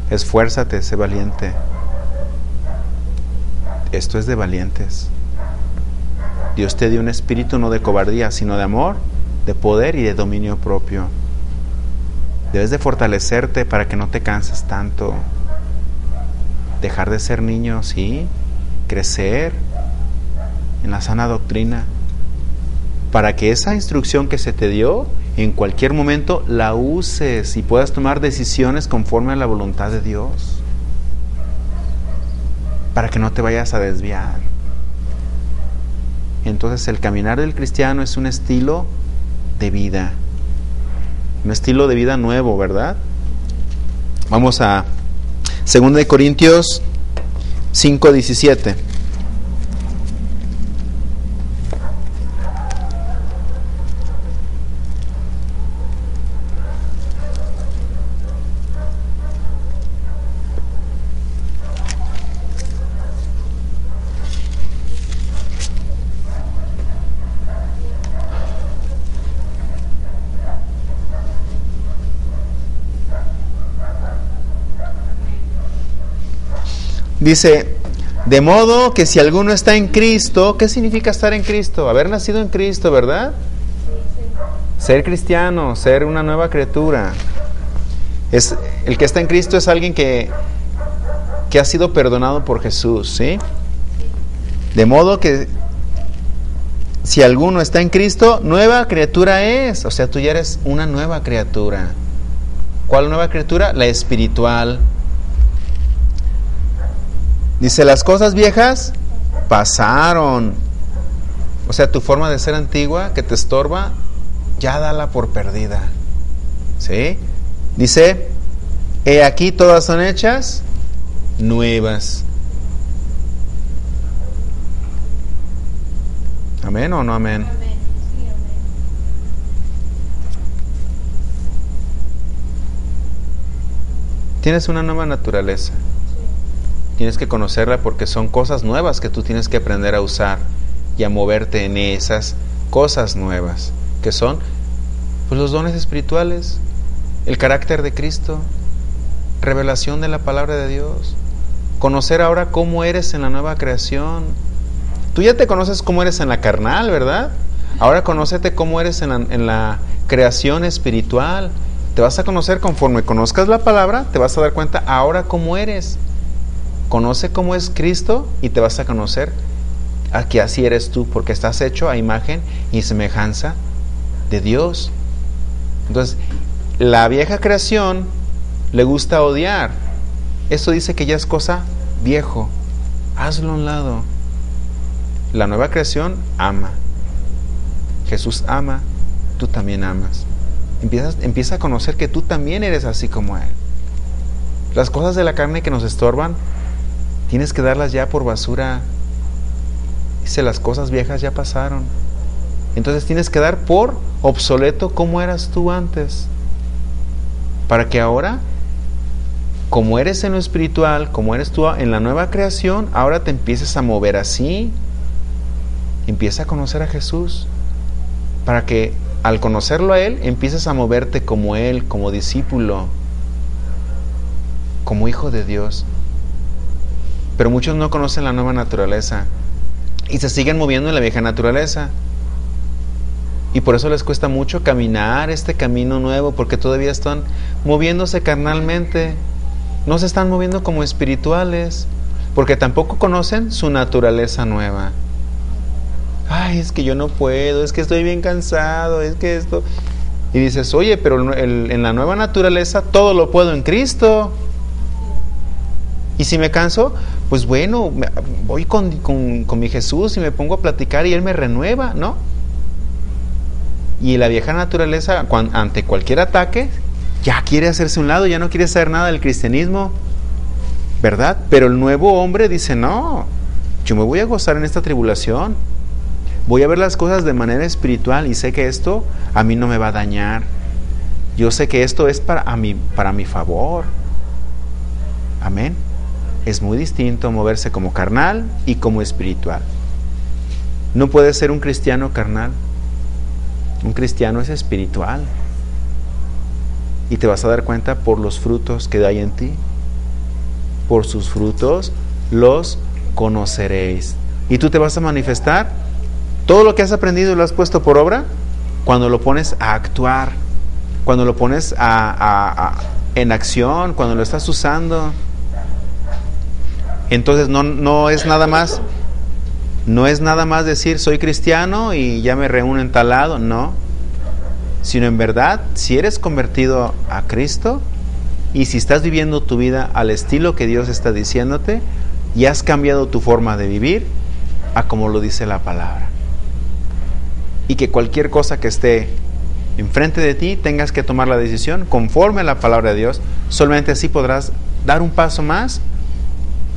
Speaker 1: Esfuérzate, sé valiente. Esto es de valientes. Dios te dio un espíritu no de cobardía, sino de amor, de poder y de dominio propio. Debes de fortalecerte para que no te canses tanto. Dejar de ser niño, sí, crecer en la sana doctrina, para que esa instrucción que se te dio, en cualquier momento la uses y puedas tomar decisiones conforme a la voluntad de Dios, para que no te vayas a desviar. Entonces el caminar del cristiano es un estilo de vida, un estilo de vida nuevo, ¿verdad? Vamos a 2 Corintios 5:17. Dice: de modo que si alguno está en Cristo, ¿qué significa estar en Cristo? Haber nacido en Cristo, ¿verdad? Ser cristiano, ser una nueva criatura. El que está en Cristo es alguien que que has sido perdonado por Jesús, ¿sí? De modo que si alguno está en Cristo, nueva criatura es. O sea, tú ya eres una nueva criatura. ¿Cuál nueva criatura? La espiritual. Dice, las cosas viejas pasaron. O sea, tu forma de ser antigua que te estorba, ya dala por perdida. ¿Sí? Dice, he aquí todas son hechas nuevas. ¿Amén o no amén?
Speaker 2: Amén. Sí, amén.
Speaker 1: Tienes una nueva naturaleza. Tienes que conocerla porque son cosas nuevas que tú tienes que aprender a usar y a moverte en esas cosas nuevas, que son pues los dones espirituales, el carácter de Cristo, revelación de la palabra de Dios, conocer ahora cómo eres en la nueva creación. Tú ya te conoces cómo eres en la carnal, ¿verdad? Ahora conócete cómo eres en la creación espiritual. Te vas a conocer conforme conozcas la palabra, te vas a dar cuenta ahora cómo eres. Conoce cómo es Cristo y te vas a conocer a que así eres tú, porque estás hecho a imagen y semejanza de Dios. Entonces, la vieja creación le gusta odiar. Esto dice que ya es cosa viejo. Hazlo a un lado. La nueva creación ama. Jesús ama, tú también amas. Empieza a conocer que tú también eres así como Él. Las cosas de la carne que nos estorban, tienes que darlas ya por basura. Dice, las cosas viejas ya pasaron. Entonces tienes que dar por obsoleto como eras tú antes. Para que ahora, como eres en lo espiritual, como eres tú en la nueva creación, ahora te empieces a mover así. Empieza a conocer a Jesús, para que al conocerlo a Él, empieces a moverte como Él, como discípulo, como hijo de Dios. Pero muchos no conocen la nueva naturaleza y se siguen moviendo en la vieja naturaleza. Y por eso les cuesta mucho caminar este camino nuevo, porque todavía están moviéndose carnalmente. No se están moviendo como espirituales, porque tampoco conocen su naturaleza nueva. Ay, es que yo no puedo, es que estoy bien cansado, es que esto... Y dices, oye, pero en la nueva naturaleza todo lo puedo en Cristo. Y si me canso, pues bueno, voy con mi Jesús y me pongo a platicar y Él me renueva, ¿no? Y la vieja naturaleza, ante cualquier ataque, ya quiere hacerse un lado, ya no quiere saber nada del cristianismo, ¿verdad? Pero el nuevo hombre dice, no, yo me voy a gozar en esta tribulación. Voy a ver las cosas de manera espiritual y sé que esto a mí no me va a dañar. Yo sé que esto es para mi favor. Amén. Es muy distinto moverse como carnal y como espiritual. No puedes ser un cristiano carnal. Un cristiano es espiritual. Y te vas a dar cuenta por los frutos que hay en ti. Por sus frutos los conoceréis. Y tú te vas a manifestar. Todo lo que has aprendido y lo has puesto por obra, cuando lo pones a actuar, cuando lo pones en acción, cuando lo estás usando. Entonces no es nada más decir soy cristiano y ya me reúno en tal lado, no. Sino en verdad, si eres convertido a Cristo y si estás viviendo tu vida al estilo que Dios está diciéndote y has cambiado tu forma de vivir a como lo dice la palabra. Y que cualquier cosa que esté enfrente de ti tengas que tomar la decisión conforme a la palabra de Dios. Solamente así podrás dar un paso más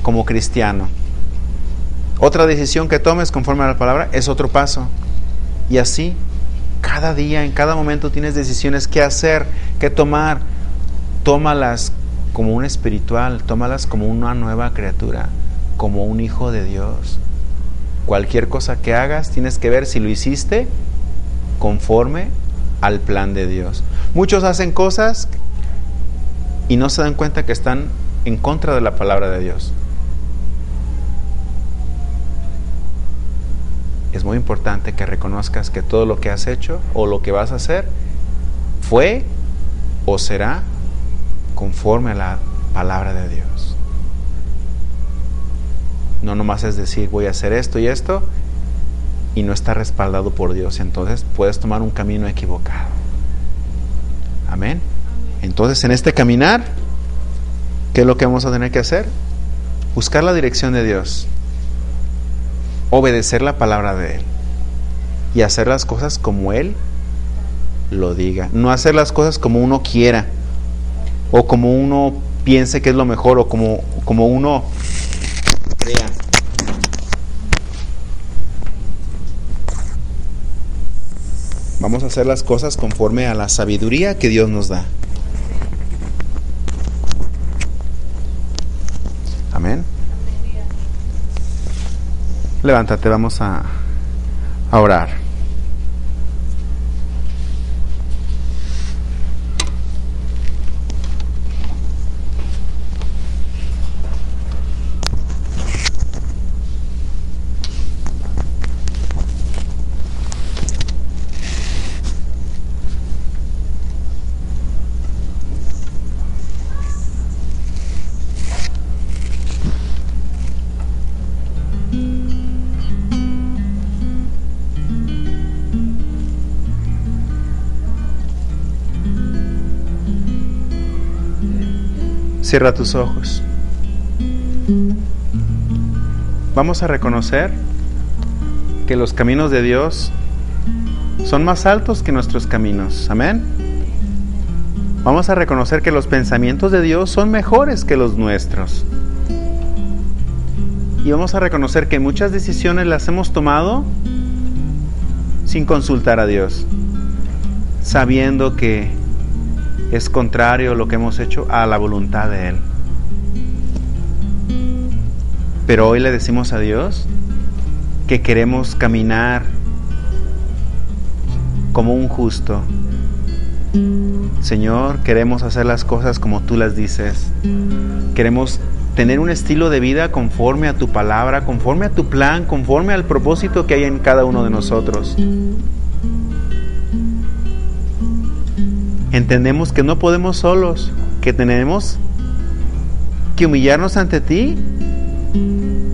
Speaker 1: como cristiano. Otra decisión que tomes conforme a la palabra es otro paso. Y así, cada día, en cada momento tienes decisiones que hacer, que tomar. Tómalas como un espiritual, tómalas como una nueva criatura, como un hijo de Dios. Cualquier cosa que hagas, tienes que ver si lo hiciste conforme al plan de Dios. Muchos hacen cosas y no se dan cuenta que están en contra de la palabra de Dios. Es muy importante que reconozcas que todo lo que has hecho o lo que vas a hacer fue o será conforme a la palabra de Dios. No nomás es decir, voy a hacer esto y esto, y no está respaldado por Dios. Entonces puedes tomar un camino equivocado. Amén. Entonces, en este caminar, ¿qué es lo que vamos a tener que hacer? Buscar la dirección de Dios, obedecer la palabra de Él y hacer las cosas como Él lo diga. No hacer las cosas como uno quiera o como uno piense que es lo mejor o como uno crea. Vamos a hacer las cosas conforme a la sabiduría que Dios nos da. Amén. Levántate, vamos a orar. Cierra tus ojos. Vamos a reconocer que los caminos de Dios son más altos que nuestros caminos. Amén. Vamos a reconocer que los pensamientos de Dios son mejores que los nuestros. Y vamos a reconocer que muchas decisiones las hemos tomado sin consultar a Dios, sabiendo que es contrario lo que hemos hecho a la voluntad de Él. Pero hoy le decimos a Dios que queremos caminar como un justo. Señor, queremos hacer las cosas como tú las dices. Queremos tener un estilo de vida conforme a tu palabra, conforme a tu plan, conforme al propósito que hay en cada uno de nosotros. Entendemos que no podemos solos, que tenemos que humillarnos ante ti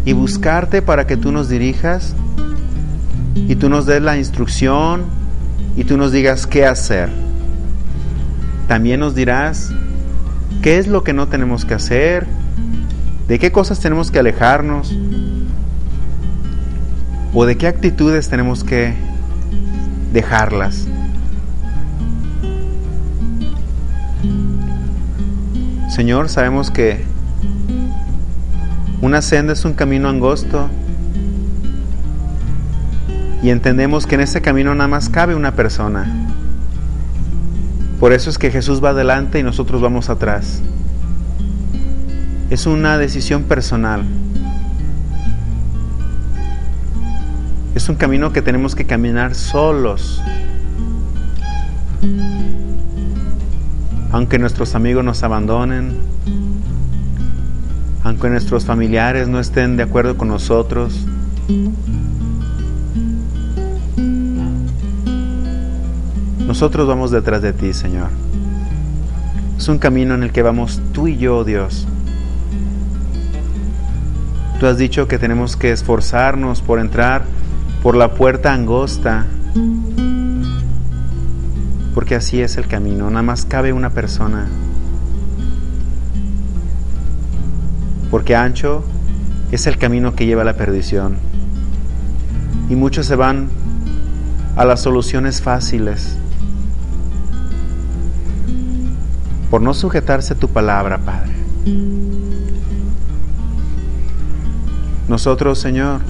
Speaker 1: y buscarte para que tú nos dirijas y tú nos des la instrucción y tú nos digas qué hacer. También nos dirás qué es lo que no tenemos que hacer, de qué cosas tenemos que alejarnos o de qué actitudes tenemos que dejarlas. Señor, sabemos que una senda es un camino angosto y entendemos que en ese camino nada más cabe una persona. Por eso es que Jesús va adelante y nosotros vamos atrás. Es una decisión personal. Es un camino que tenemos que caminar solos. Aunque nuestros amigos nos abandonen, aunque nuestros familiares no estén de acuerdo con nosotros, nosotros vamos detrás de ti, Señor. Es un camino en el que vamos tú y yo, Dios. Tú has dicho que tenemos que esforzarnos por entrar por la puerta angosta, porque así es el camino, nada más cabe una persona. Porque ancho es el camino que lleva a la perdición. Y muchos se van a las soluciones fáciles por no sujetarse a tu palabra, Padre. Nosotros, Señor,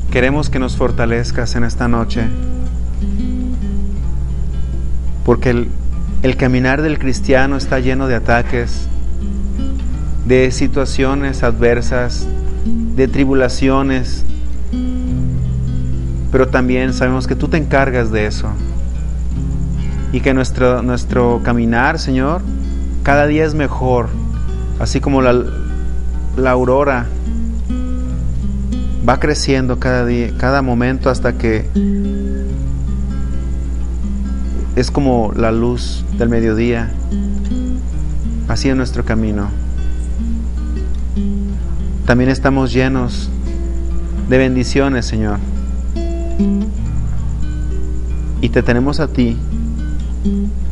Speaker 1: queremos que nos fortalezcas en esta noche, porque el caminar del cristiano está lleno de ataques, de situaciones adversas, de tribulaciones, pero también sabemos que tú te encargas de eso y que nuestro caminar, Señor, cada día es mejor, así como la aurora va creciendo cada día, cada momento, hasta que es como la luz del mediodía. Así es nuestro camino. también estamos llenos de bendiciones, Señor. Y te tenemos a ti,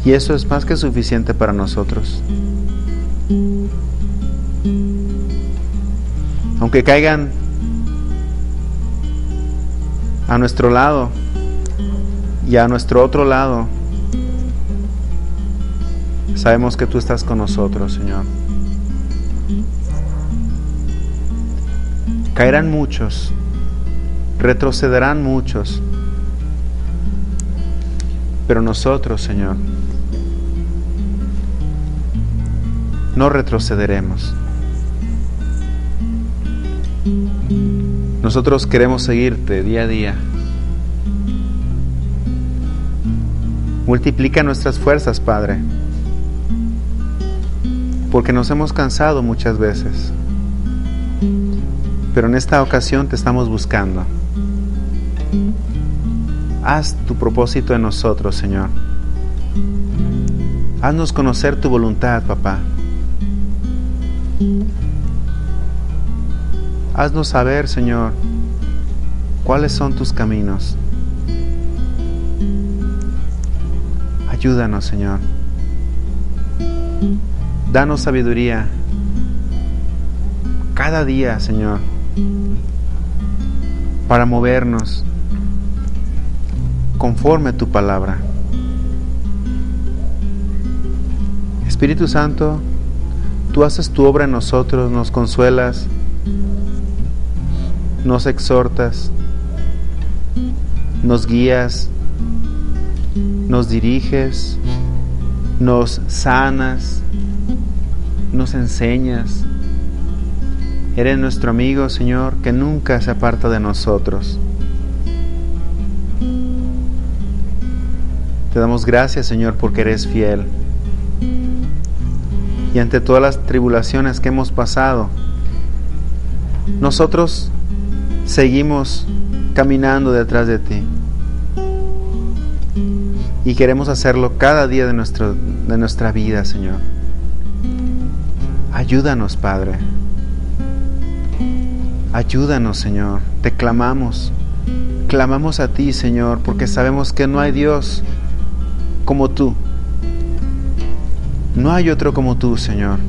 Speaker 1: y eso es más que suficiente para nosotros. Aunque caigan a nuestro lado y a nuestro otro lado, sabemos que tú estás con nosotros, Señor. Caerán muchos, retrocederán muchos, pero nosotros, Señor, no retrocederemos. Nosotros queremos seguirte día a día. Multiplica nuestras fuerzas, Padre, porque nos hemos cansado muchas veces. Pero en esta ocasión te estamos buscando. Haz tu propósito en nosotros, Señor. Haznos conocer tu voluntad, papá. Haznos saber, Señor, cuáles son tus caminos. Ayúdanos, Señor. Danos sabiduría cada día, Señor, para movernos conforme a tu palabra. Espíritu Santo, tú haces tu obra en nosotros, nos consuelas, nos exhortas, nos guías, nos diriges, nos sanas, nos enseñas. Eres nuestro amigo, Señor, que nunca se aparta de nosotros. Te damos gracias, Señor, porque eres fiel. Y ante todas las tribulaciones que hemos pasado, nosotros seguimos caminando detrás de ti. Y queremos hacerlo cada día de nuestra vida, Señor. Ayúdanos, Padre. Ayúdanos, Señor. Te clamamos. Clamamos a ti, Señor, porque sabemos que no hay Dios como tú. No hay otro como tú, Señor.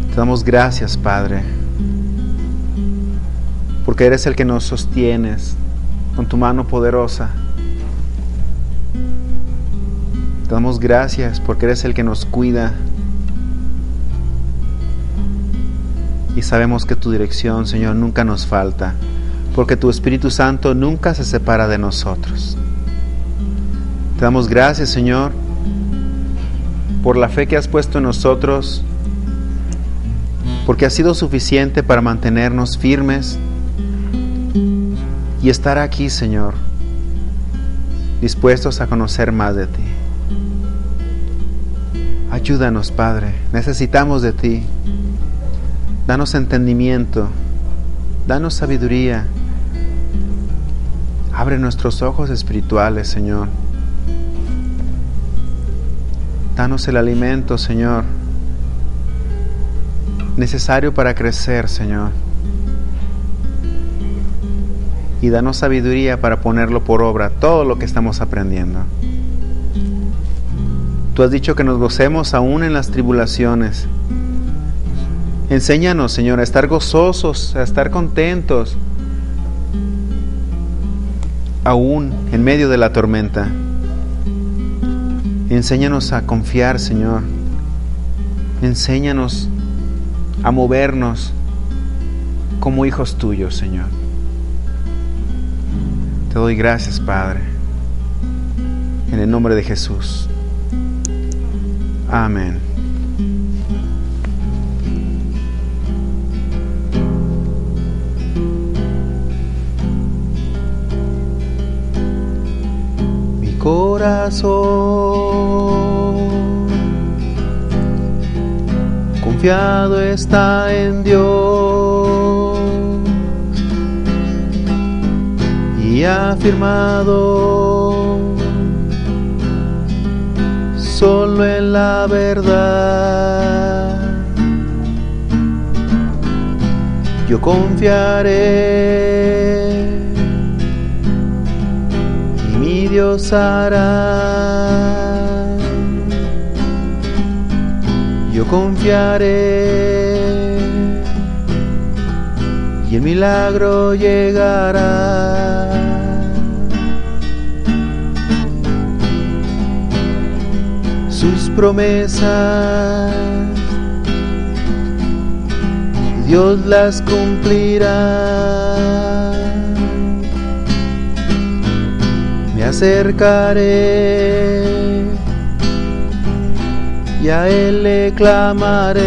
Speaker 1: Te damos gracias, Padre, porque eres el que nos sostienes con tu mano poderosa. Te damos gracias porque eres el que nos cuida. Y sabemos que tu dirección, Señor, nunca nos falta, porque tu Espíritu Santo nunca se separa de nosotros. Te damos gracias, Señor, por la fe que has puesto en nosotros, porque ha sido suficiente para mantenernos firmes y estar aquí, Señor, dispuestos a conocer más de ti. Ayúdanos, Padre, necesitamos de ti. Danos entendimiento, danos sabiduría. Abre nuestros ojos espirituales, Señor. Danos el alimento, Señor, necesario para crecer, Señor. Y danos sabiduría para ponerlo por obra, todo lo que estamos aprendiendo. Tú has dicho que nos gocemos aún en las tribulaciones. Enséñanos, Señor, a estar gozosos, a estar contentos, aún en medio de la tormenta. Enséñanos a confiar, Señor. Enséñanos a movernos como hijos tuyos, Señor. Te doy gracias, Padre, en el nombre de Jesús. Amén. Mi corazón confiado está en Dios y afirmado solo en la verdad. yo confiaré y mi Dios hará. Yo confiaré y el milagro llegará. Sus promesas Dios las cumplirá. Me acercaré y a Él le clamaré.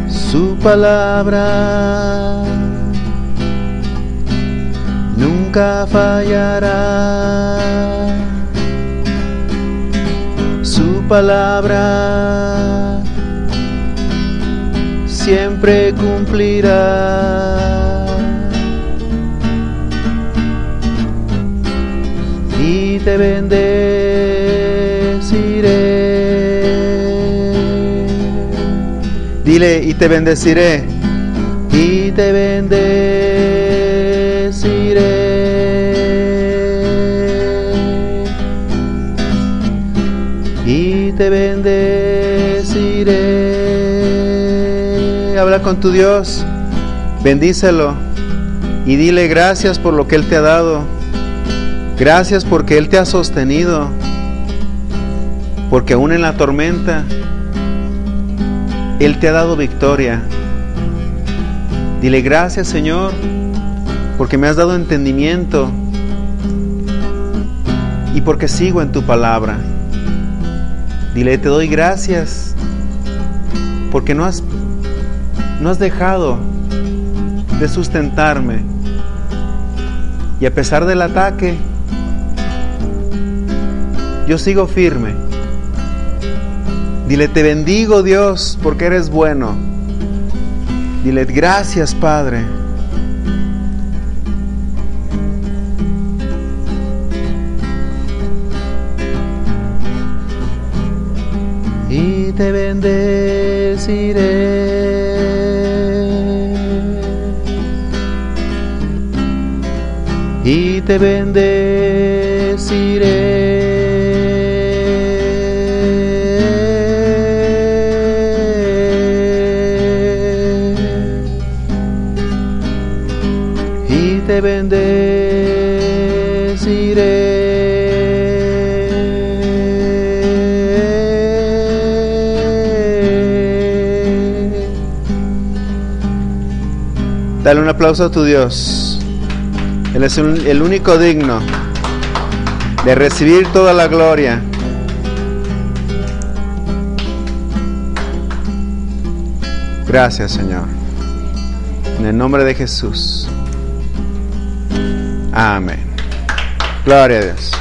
Speaker 1: Su palabra nunca fallará. Su palabra siempre cumplirá. Y te bendeciré. Dile, y te bendeciré. Y te bendeciré. Y te bendeciré. Habla con tu Dios, bendícelo y dile gracias por lo que Él te ha dado. Gracias porque Él te ha sostenido, porque aún en la tormenta Él te ha dado victoria. Dile gracias, Señor, porque me has dado entendimiento y porque sigo en tu palabra. Dile, te doy gracias porque no has dejado de sustentarme. Y a pesar del ataque, yo sigo firme. Dile, te bendigo, Dios, porque eres bueno. Dile, gracias, Padre. Y te bendeciré. Y te bendeciré. Y te bendeciré. Dale un aplauso a tu Dios. Él es el único digno de recibir toda la gloria. Gracias, Señor. En el nombre de Jesús. Amén. Gloria a Dios.